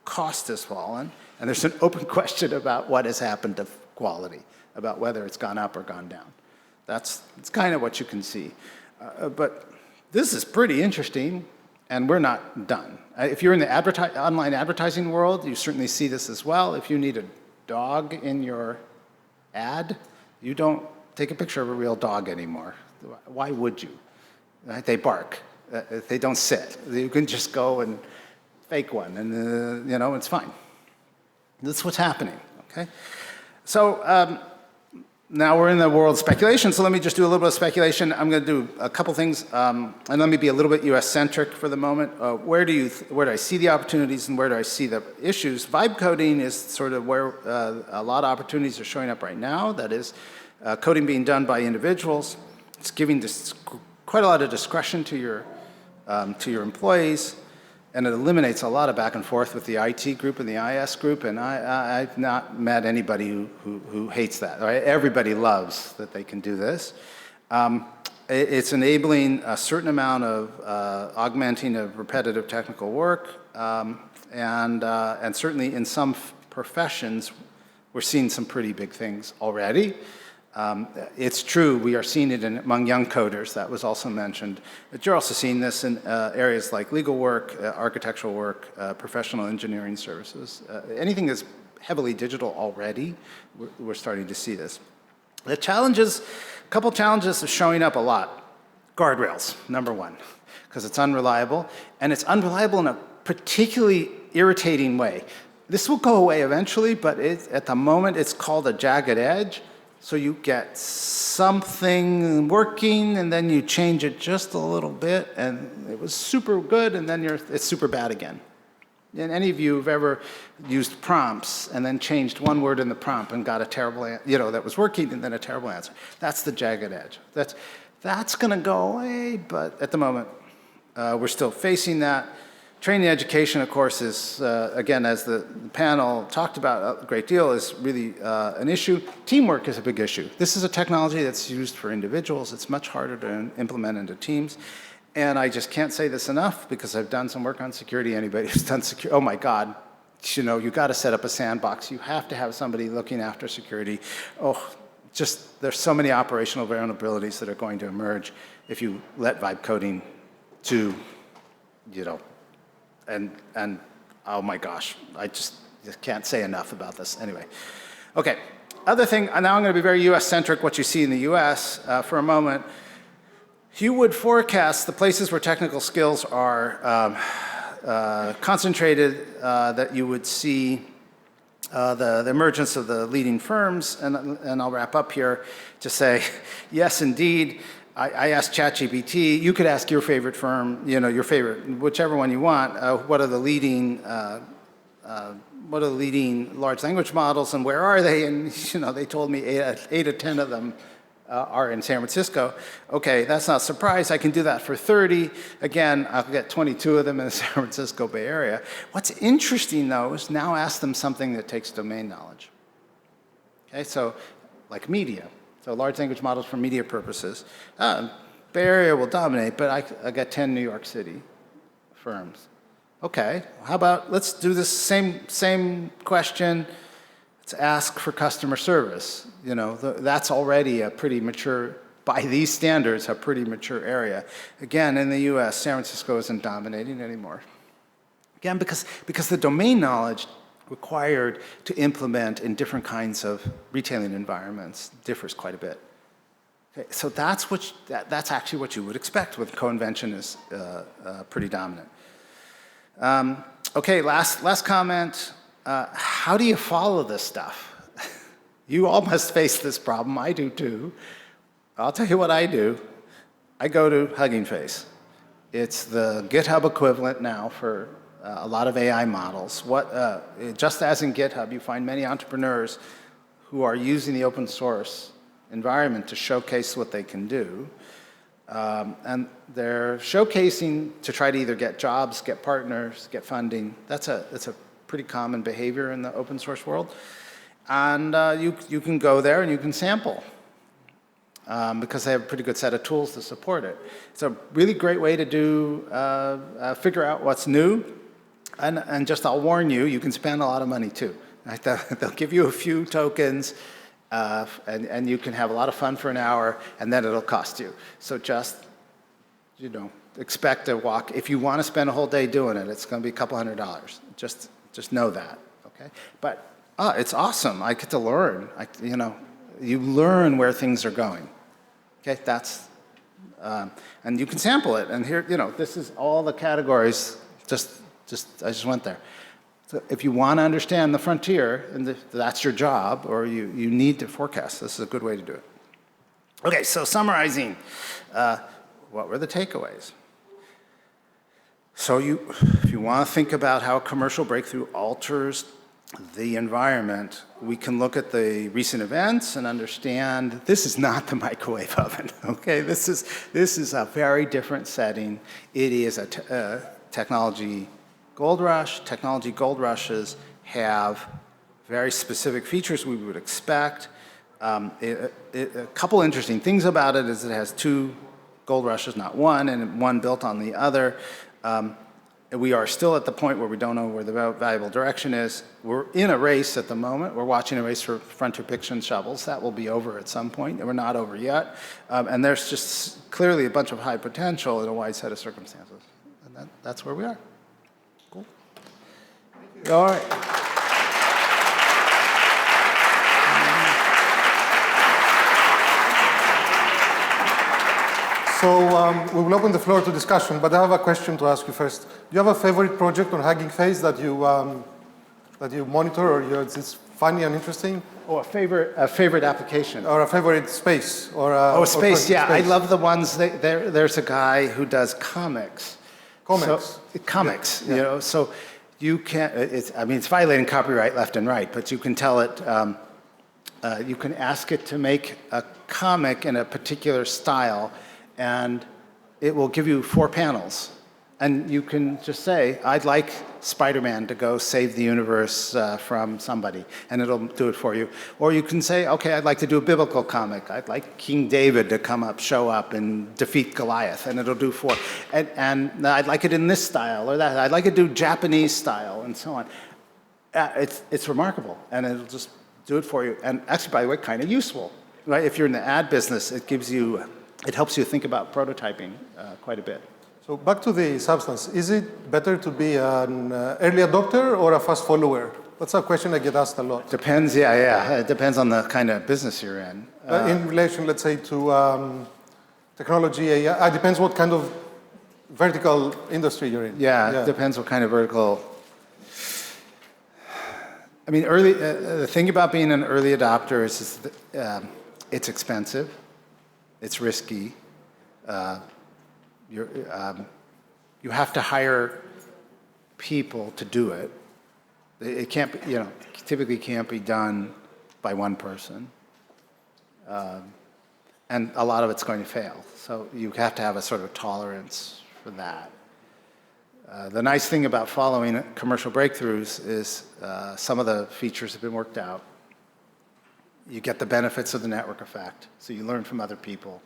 cost has fallen, and there's an open question about what has happened to quality, about whether it's gone up or gone down. It's kind of what you can see. But this is pretty interesting, and we're not done. If you're in the online advertising world, you certainly see this as well. If you need a dog in your ad, you don't take a picture of a real dog anymore. Why would you? Right? They bark. They don't sit. You can just go and fake one, and it's fine. That's what's happening. Okay, so. Now we're in the world of speculation, so let me just do a little bit of speculation. I'm going to do a couple things, and let me be a little bit US-centric for the moment. Where do I see the opportunities and where do I see the issues? Vibe coding is sort of where a lot of opportunities are showing up right now. That is, coding being done by individuals. It's giving quite a lot of discretion to your employees, and it eliminates a lot of back and forth with the IT group and the IS group, and I've not met anybody who hates that. Right? Everybody loves that they can do this. It's enabling a certain amount of augmenting of repetitive technical work, and certainly in some professions, we're seeing some pretty big things already. It's true, we are seeing it among young coders, that was also mentioned. But you're also seeing this in areas like legal work, architectural work, professional engineering services. Anything that's heavily digital already, we're starting to see this. The challenges, a couple challenges are showing up a lot. Guardrails, #1, because it's unreliable, and it's unreliable in a particularly irritating way. this will go away eventually, but at the moment it's called a jagged edge. So you get something working, and then you change it just a little bit, and it was super good, and then it's super bad again. And any of you who've ever used prompts and then changed one word in the prompt and got a terrible, that was working, and then a terrible answer. That's the jagged edge. That's going to go away, but at the moment, we're still facing that. Training education, of course, is, again, as the panel talked about a great deal, is really an issue. Teamwork is a big issue. This is a technology that's used for individuals. It's much harder to implement into teams. And I just can't say this enough because I've done some work on security. Anybody who's done security, oh my God, you've got to set up a sandbox. You have to have somebody looking after security. There's so many operational vulnerabilities that are going to emerge if you let vibe coding to, and oh my gosh, I just can't say enough about this. Anyway, okay. Other thing, now I'm going to be very US-centric, what you see in the US for a moment. You would forecast the places where technical skills are concentrated, that you would see the emergence of the leading firms, and I'll wrap up here to say, yes, indeed. I asked ChatGPT, you could ask your favorite firm, your favorite, whichever one you want, what are the leading large language models and where are they? And they told me 8 or 10 of them are in San Francisco. Okay, that's not a surprise. I can do that for 30. Again, I'll get 22 of them in the San Francisco Bay Area. What's interesting, though, is now ask them something that takes domain knowledge. Okay, so like media. So large language models for media purposes. Bay Area will dominate, but I got 10 New York City firms. Okay, how about let's do this same question. Let's ask for customer service. That's already a pretty mature, by these standards, a pretty mature area. Again, in the US, San Francisco isn't dominating anymore. Again, because the domain knowledge required to implement in different kinds of retailing environments differs quite a bit. Okay, so that's actually what you would expect with co-invention is pretty dominant. Okay, last comment. How do you follow this stuff? You all must face this problem. I do too. I'll tell you what I do. I go to Hugging Face. It's the GitHub equivalent now for a lot of AI models. Just as in GitHub, you find many entrepreneurs who are using the open source environment to showcase what they can do. And they're showcasing to try to either get jobs, get partners, get funding. That's a pretty common behavior in the open source world. And you can go there and you can sample because they have a pretty good set of tools to support it. It's a really great way to figure out what's new. And just I'll warn you, you can spend a lot of money too. Right? They'll give you a few tokens and you can have a lot of fun for an hour and then it'll cost you. So just, expect to walk. If you want to spend a whole day doing it, it's going to be a couple $100. Just know that, okay? But it's awesome. I get to learn. You learn where things are going. Okay, that's, and you can sample it. And here, this is all the categories. I just went there. So if you want to understand the frontier, and that's your job, or you need to forecast, this is a good way to do it. Okay, so summarizing, what were the takeaways? So if you want to think about how commercial breakthrough alters the environment, we can look at the recent events and understand this is not the microwave oven, okay? This is a very different setting. It is a technology gold rush. Technology gold rushes have very specific features we would expect. A couple interesting things about it is it has 2 gold rushes, not one, and one built on the other. We are still at the point where we don't know where the valuable direction is. We're in a race at the moment. We're watching a race for frontier picks and shovels. That will be over at some point, and we're not over yet. And there's just clearly a bunch of high potential in a wide set of circumstances. And that's where we are. Cool. All right. So we will open the floor to discussion, but I have a question to ask you first. Do you have a favorite project on Hugging Face that you that you monitor, or it's funny and interesting? Oh, a favorite application. Or a favorite space? Oh, space, yeah. I space. love the ones, there's a guy who does comics. Comics. So, comics, Yeah. you know, so you can, it's violating copyright left and right, but you can tell it, you can ask it to make a comic in a particular style, and it will give you 4 panels. And you can just say, I'd like Spider-Man to go save the universe from somebody, and it'll do it for you. Or you can say, okay, I'd like to do a biblical comic. I'd like King David to show up and defeat Goliath, and it'll do 4. And I'd like it in this style or that. I'd like it to do Japanese style, and so on. It's remarkable, and it'll just do it for you. And actually, by the way, kind of useful, right? If you're in the ad business, it helps you think about prototyping quite a bit. So back to the substance. Is it better to be an early adopter or a fast follower? That's a question I get asked a lot. Depends, yeah. It depends on the kind of business you're in. In relation, let's say, to technology, AI, it depends what kind of vertical industry you're in. Yeah, it depends what kind of vertical. I mean, the thing about being an early adopter is it's expensive, it's risky. You have to hire people to do it. It can't be, typically can't be done by one person. And a lot of it's going to fail. So you have to have a sort of tolerance for that. The nice thing about following commercial breakthroughs is some of the features have been worked out. You get the benefits of the network effect. So you learn from other people.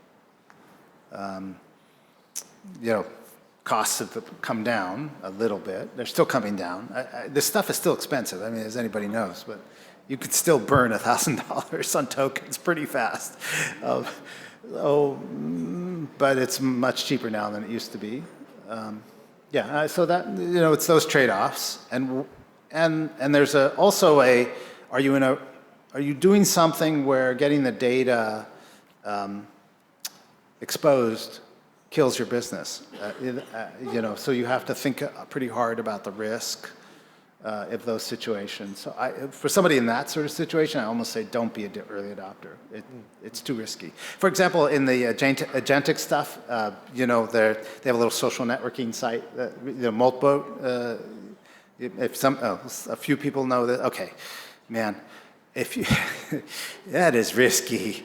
Costs have come down a little bit. They're still coming down. This stuff is still expensive, I mean, as anybody knows, but you could still burn $1,000 on tokens pretty fast. But it's much cheaper now than it used to be. So that, it's those trade-offs. And there's also are you doing something where getting the data exposed kills your business, so you have to think pretty hard about the risk of those situations. So for somebody in that sort of situation, I almost say don't be an early adopter. It's too risky. For example, in the agentic stuff, they have a little social networking site, Moltboat. A few people know that. Okay, man. That is risky.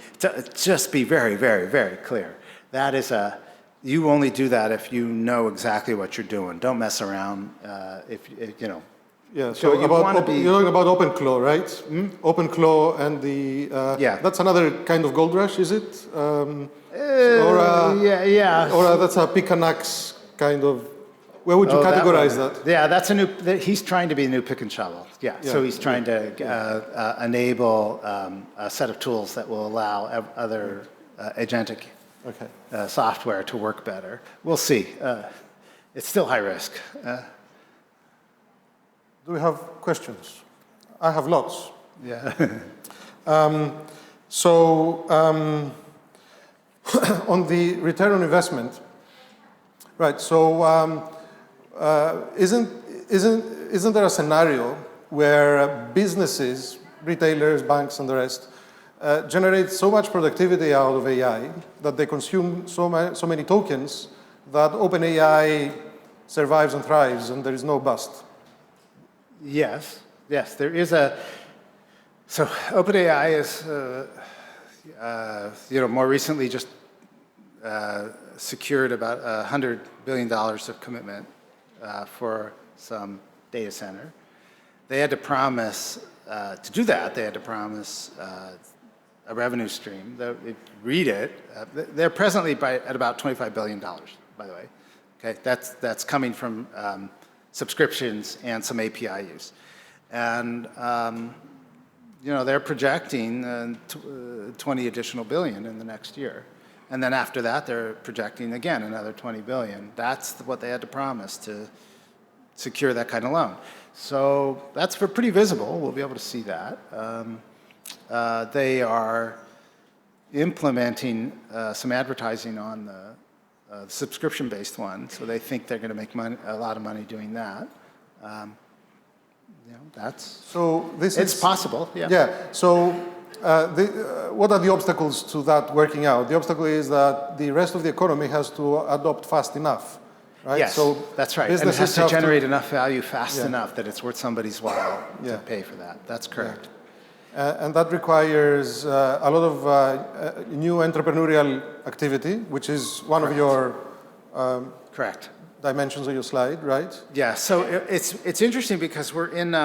Just be very, very, very clear. That is you only do that if you know exactly what you're doing. Don't mess around. Yeah. So you're talking about OpenClaw, right? OpenClaw and the. That's another kind of gold rush, is it? Or that's a pick and axe kind of. Where would you categorize that? Yeah, that's he's trying to be a new pick and shovel. Yeah. So he's trying to enable a set of tools that will allow other agentic software to work better. We'll see. It's still high risk. Do we have questions? I have lots. Yeah. On the return on investment, right? So isn't there a scenario where businesses, retailers, banks, and the rest generate so much productivity out of AI that they consume so many tokens that OpenAI survives and thrives and there is no bust? Yes, there is so OpenAI is, more recently just secured about $100 billion of commitment for some data center. They had to promise, to do that, they had to promise a revenue stream. Read it. They're presently at about $25 billion, by the way. Okay, that's coming from subscriptions and some API use. And they're projecting 20 additional billion in the next year. And then after that, they're projecting again another 20 billion. That's what they had to promise to secure that kind of loan. So that's pretty visible. We'll be able to see that. They are implementing some advertising on the subscription-based one, so they think they're going to make a lot of money doing that. That's So this it's is possible. Yeah. Yeah. So what are the obstacles to that working out? The obstacle is that the rest of the economy has to adopt fast enough, right? Yes, So that's right. And it businesses has to have generate enough value fast Yeah. enough that it's worth somebody's while Yeah. to pay for that. That's correct. And that requires a lot of new entrepreneurial activity, which is one of your Correct. dimensions of your slide, right? Yeah, so it's interesting because we're in,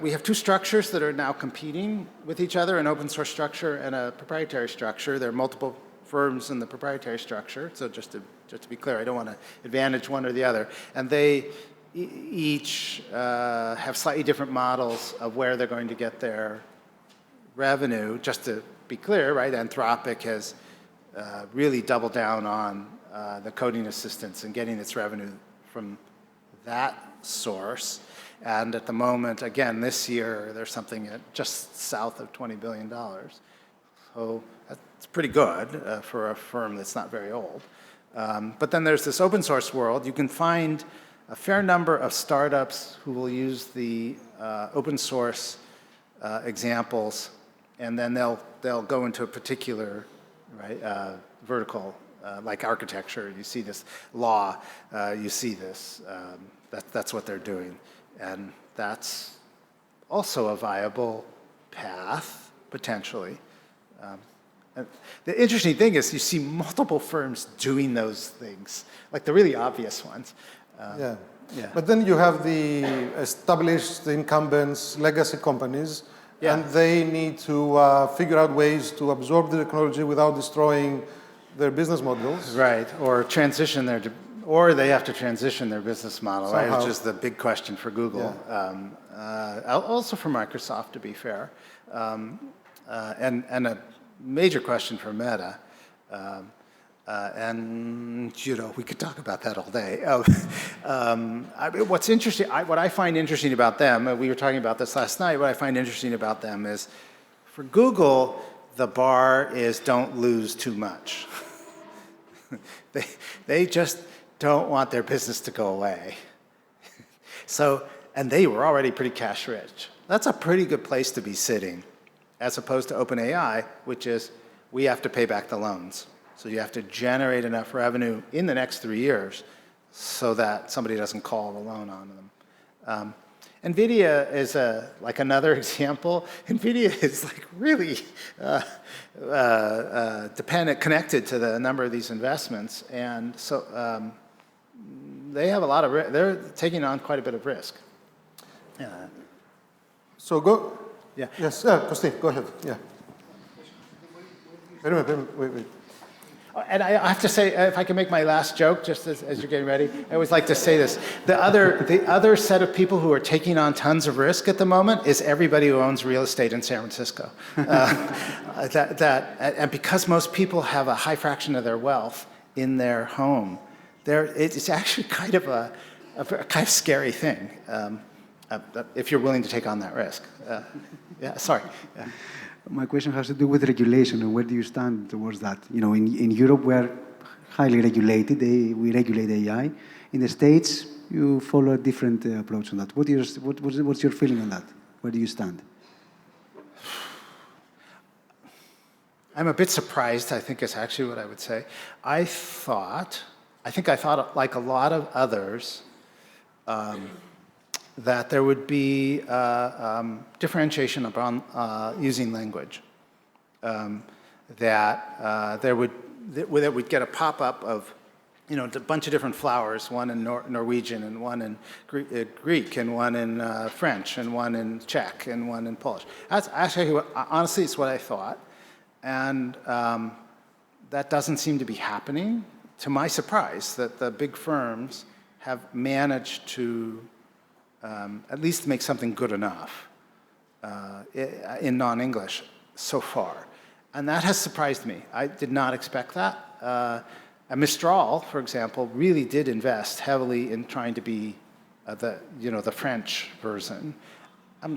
we have two structures that are now competing with each other, an open source structure and a proprietary structure. There are multiple firms in the proprietary structure, so just to be clear, I don't want to advantage one or the other. And they each have slightly different models of where they're going to get their revenue. Just to be clear, right, Anthropic has really doubled down on the coding assistance and getting its revenue from that source. And at the moment, again, this year, there's something at just south of $20 billion. So that's pretty good for a firm that's not very old. But then there's this open source world. You can find a fair number of startups who will use the open source examples, and then they'll go into a particular vertical, like architecture. You see this law, you see this. That's what they're doing. And that's also a viable path, potentially. And the interesting thing is you see multiple firms doing those things, like the really obvious ones. Yeah. Yeah. But then you have the established incumbents, legacy companies, Yeah. and they need to figure out ways to absorb the technology without destroying their business models. Right, or transition or they have to transition their business model, right? Somehow. Which is the big question for Google. Also for Microsoft, to be fair, and a major question for Meta. And we could talk about that all day. What's interesting, what I find interesting about them, we were talking about this last night. What I find interesting about them is, for Google, the bar is don't lose too much. They just don't want their business to go away. So, and they were already pretty cash rich. That's a pretty good place to be sitting, as opposed to OpenAI, which is we have to pay back the loans. So you have to generate enough revenue in the next 3 years so that somebody doesn't call the loan on them. NVIDIA is like another example. NVIDIA is like really connected to the number of these investments. And so they have a lot of they're taking on quite a bit of risk. So go. Yeah. Yes, Costin, go ahead. Yeah. Wait a minute, wait. And I have to say, if I can make my last joke, just as you're getting ready, I always like to say this. The other set of people who are taking on tons of risk at the moment is everybody who owns real estate in San Francisco. And because most people have a high fraction of their wealth in their home, it's actually kind of a kind of scary thing if you're willing to take on that risk. Yeah, sorry. Yeah. My question has to do with regulation, and where do you stand towards that? In Europe, we're highly regulated. We regulate AI. In the States, you follow a different approach on that. What's your feeling on that? Where do you stand? I'm a bit surprised, I think is actually what I would say. I think I thought, like a lot of others, that there would be differentiation upon using language. That we'd get a pop-up of, a bunch of different flowers, one in Norwegian and one in Greek and one in French and one in Czech and one in Polish. That's actually, honestly, it's what I thought. And that doesn't seem to be happening, to my surprise, that the big firms have managed to at least make something good enough in non-English so far. And that has surprised me. I did not expect that. Mistral, for example, really did invest heavily in trying to be the French version. I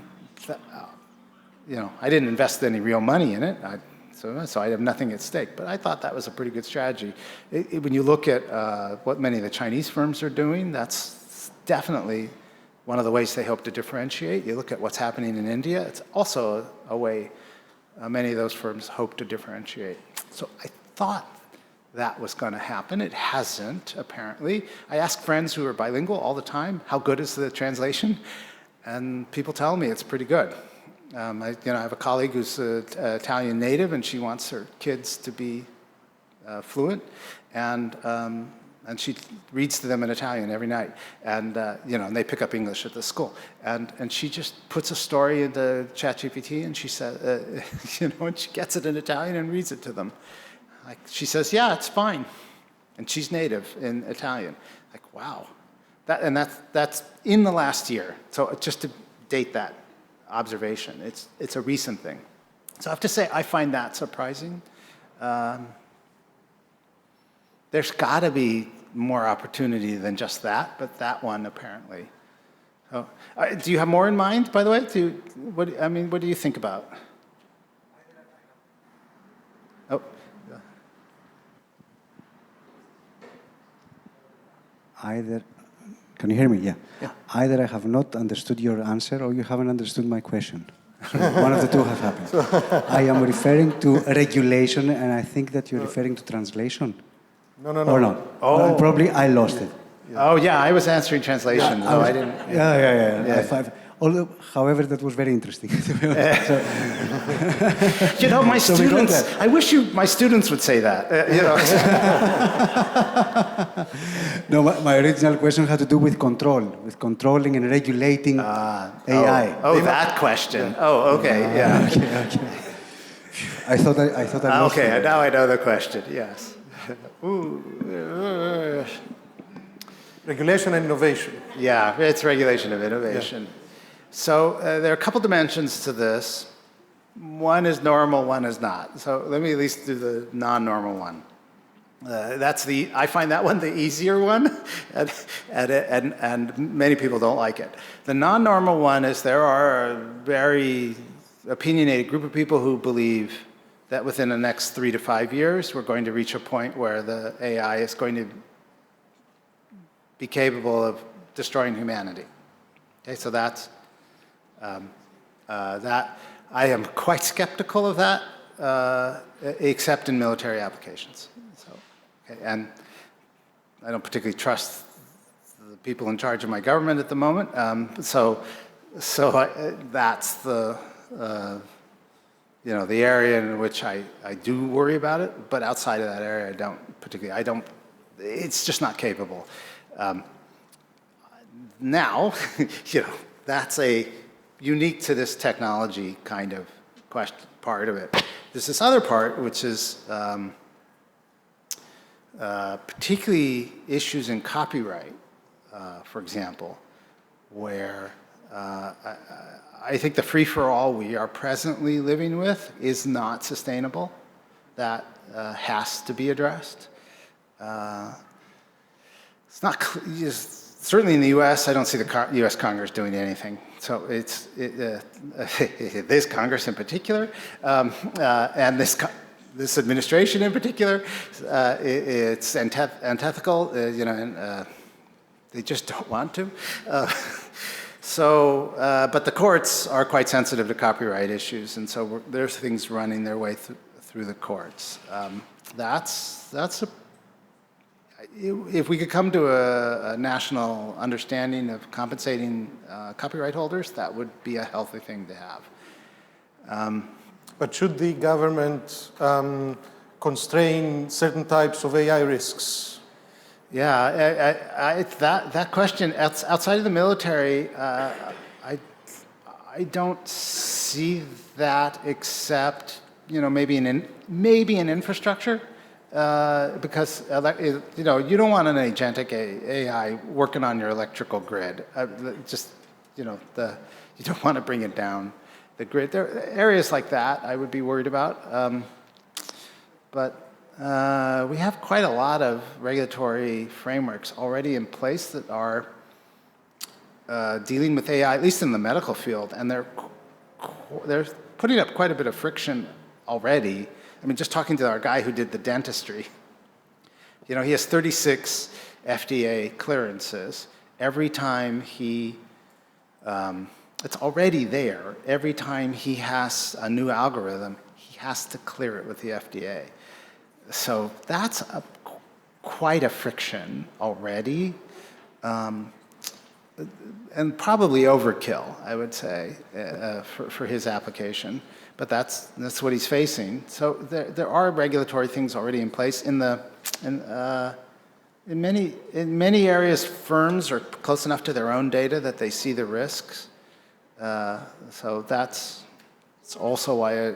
didn't invest any real money in it, so I have nothing at stake. But I thought that was a pretty good strategy. When you look at what many of the Chinese firms are doing, that's definitely one of the ways they hope to differentiate. You look at what's happening in India, it's also a way many of those firms hope to differentiate. So I thought that was going to happen. It hasn't, apparently. I ask friends who are bilingual all the time, how good is the translation? And people tell me it's pretty good. I have a colleague who's an Italian native, and she wants her kids to be fluent, and she reads to them in Italian every night, and and they pick up English at the school, and she just puts a story into ChatGPT, and she says, and she gets it in Italian and reads it to them. Like, she says, yeah, it's fine, and she's native in Italian. Like, wow, that's in the last year. So just to date that observation, it's a recent thing. So I have to say, I find that surprising. There's got to be more opportunity than just that, but that one apparently. So, do you have more in mind, by the way? What do you think about? Oh. Can you hear me? Yeah. Yeah. Either I have not understood your answer or you haven't understood my question. So one of the two have happened. I am referring to regulation, and I think that you're referring to translation. No. Or not? Oh. Probably I lost it. Yeah. Oh, yeah, I was answering translation. Yeah, I didn't. Yeah. Although, however, that was very interesting. My students, I wish my students would say that. No, my original question had to do with control, with controlling and regulating AI. Oh, that question. Yeah. Oh, okay, yeah. Okay. I thought I lost okay, it. now I know the question, yes. Regulation and innovation. Yeah, it's regulation of innovation. Yeah. So there are a couple dimensions to this. One is normal, one is not. So let me at least do the non-normal one. I find that one the easier one, and many people don't like it. The non-normal one is there are a very opinionated group of people who believe that within the next 3 to 5 years, we're going to reach a point where the AI is going to be capable of destroying humanity. Okay, so that's that. I am quite skeptical of that, except in military applications. So, okay, and I don't particularly trust the people in charge of my government at the moment. That's the the area in which I do worry about it. But outside of that area, I don't particularly. It's just not capable. Now, that's a unique to this technology kind of part of it. There's this other part, which is particularly issues in copyright, for example, where I think the free-for-all we are presently living with is not sustainable. That has to be addressed. It's not certainly in the U.S. I don't see the U.S. Congress doing anything. So this Congress in particular, and this administration in particular, it's antithetical. And they just don't want to. But the courts are quite sensitive to copyright issues, and so there's things running their way through the courts. If we could come to a national understanding of compensating copyright holders, that would be a healthy thing to have. But should the government constrain certain types of AI risks? Yeah, that question, outside of the military, I don't see that except, maybe an infrastructure. Because you don't want an agentic AI working on your electrical grid. You don't want to bring it down the grid. There are areas like that I would be worried about. But we have quite a lot of regulatory frameworks already in place that are dealing with AI, at least in the medical field, and they're putting up quite a bit of friction already. I mean, just talking to our guy who did the dentistry, he has 36 FDA clearances. Every time he It's already there. Every time he has a new algorithm, he has to clear it with the FDA. So that's quite a friction already, and probably overkill, I would say, for his application. But that's what he's facing. So there are regulatory things already in place. In many areas, firms are close enough to their own data that they see the risks. So it's also why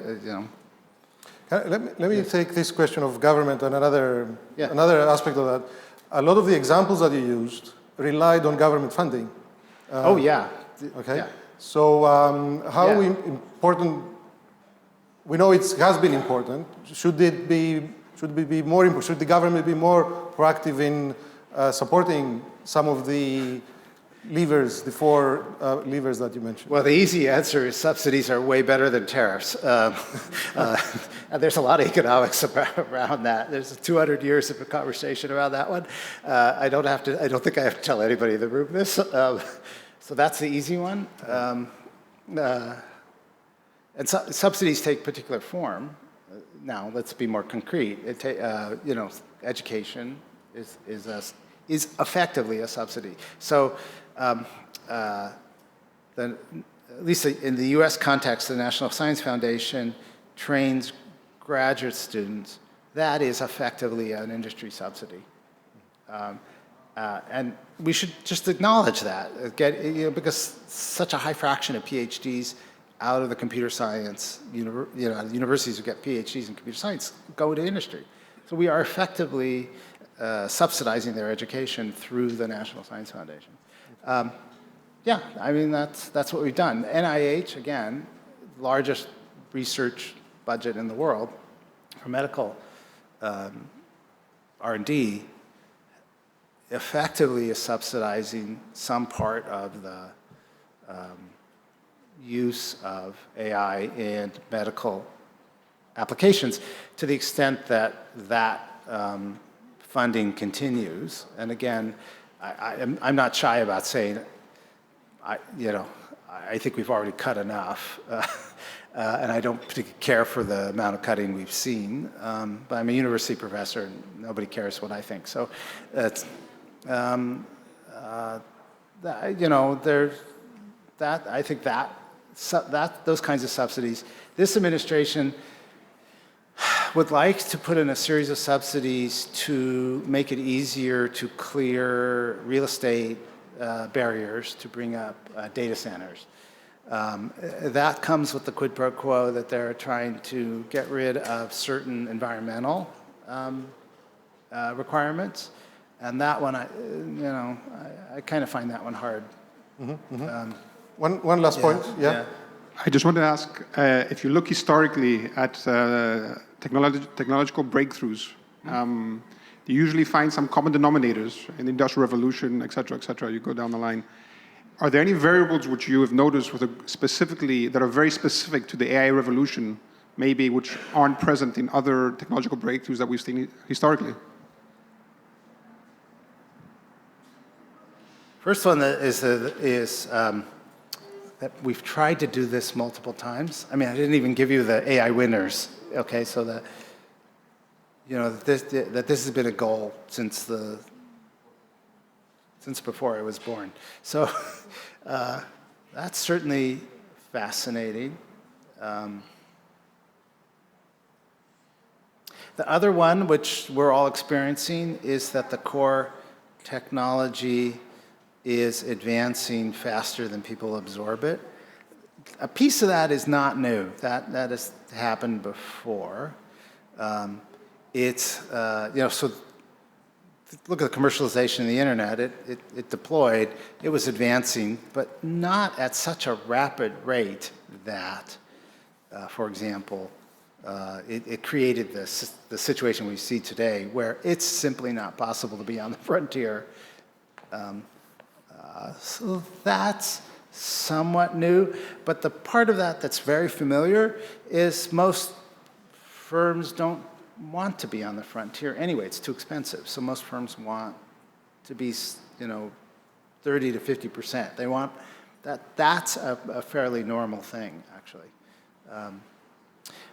Let me take this question of government and another aspect of that. A lot of the examples that you used relied on government funding. Oh yeah. Okay. Yeah. So how important? We know it has been important. Should it be more important? Should the government be more proactive in supporting some of the levers, the four levers that you mentioned? Well, the easy answer is subsidies are way better than tariffs. There's a lot of economics around that. There's 200 years of a conversation around that one. I don't think I have to tell anybody in the room this. So that's the easy one. And subsidies take particular form. Now, let's be more concrete. Education is effectively a subsidy. So, at least in the U.S. context, the National Science Foundation trains graduate students. That is effectively an industry subsidy. And we should just acknowledge that, because such a high fraction of PhDs out of the computer science, universities who get PhDs in computer science go to industry. So we are effectively subsidizing their education through the National Science Foundation. Yeah, I mean, that's what we've done. NIH, again, largest research budget in the world for medical R&D, effectively is subsidizing some part of the use of AI in medical applications to the extent that funding continues. And again, I'm not shy about saying, I think we've already cut enough, and I don't particularly care for the amount of cutting we've seen. But I'm a university professor, and nobody cares what I think. So, it's, there's that. I think that those kinds of subsidies. This administration would like to put in a series of subsidies to make it easier to clear real estate barriers to bring up data centers. That comes with the quid pro quo that they're trying to get rid of certain environmental requirements, and that one, I kind of find that one hard. One last point. Yeah. I just want to ask, if you look historically at technological breakthroughs, you usually find some common denominators in the Industrial Revolution, et cetera, you go down the line. Are there any variables which you have noticed that are very specific to the AI revolution, maybe which aren't present in other technological breakthroughs that we've seen historically? First one is that we've tried to do this multiple times. I mean, I didn't even give you the AI winners. Okay, so that this has been a goal since before I was born. So that's certainly fascinating. The other one, which we're all experiencing, is that the core technology is advancing faster than people absorb it. A piece of that is not new. That has happened before. So look at the commercialization of the internet. It deployed. It was advancing, but not at such a rapid rate that, for example, it created the situation we see today, where it's simply not possible to be on the frontier. So that's somewhat new, but the part of that that's very familiar is most firms don't want to be on the frontier anyway. It's too expensive. So most firms want to be, 30 to 50%. They want That's a fairly normal thing, actually.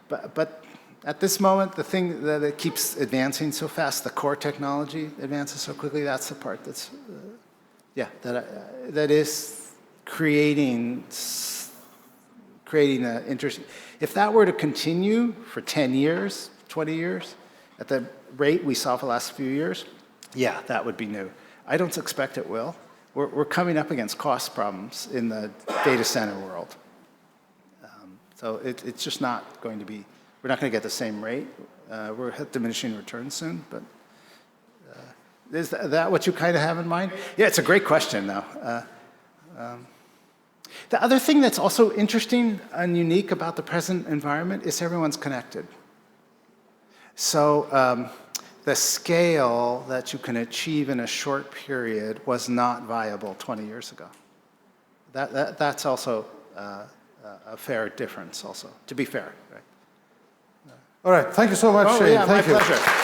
But at this moment, the thing that it keeps advancing so fast, the core technology advances so quickly, that's the part that's, that is creating an interesting. If that were to continue for 10 years, 20 years, at the rate we saw for the last few years, yeah, that would be new. I don't expect it will. We're coming up against cost problems in the data center world. So it's just not going to be, we're not going to get the same rate. We're at diminishing returns soon, but is that what you kind of have in mind? Yeah, it's a great question, though. The other thing that's also interesting and unique about the present environment is everyone's connected. So the scale that you can achieve in a short period was not viable 20 years ago. That's also a fair difference also, to be fair. Right? All right, thank you so much, Shane. Yeah, Thank my you. pleasure.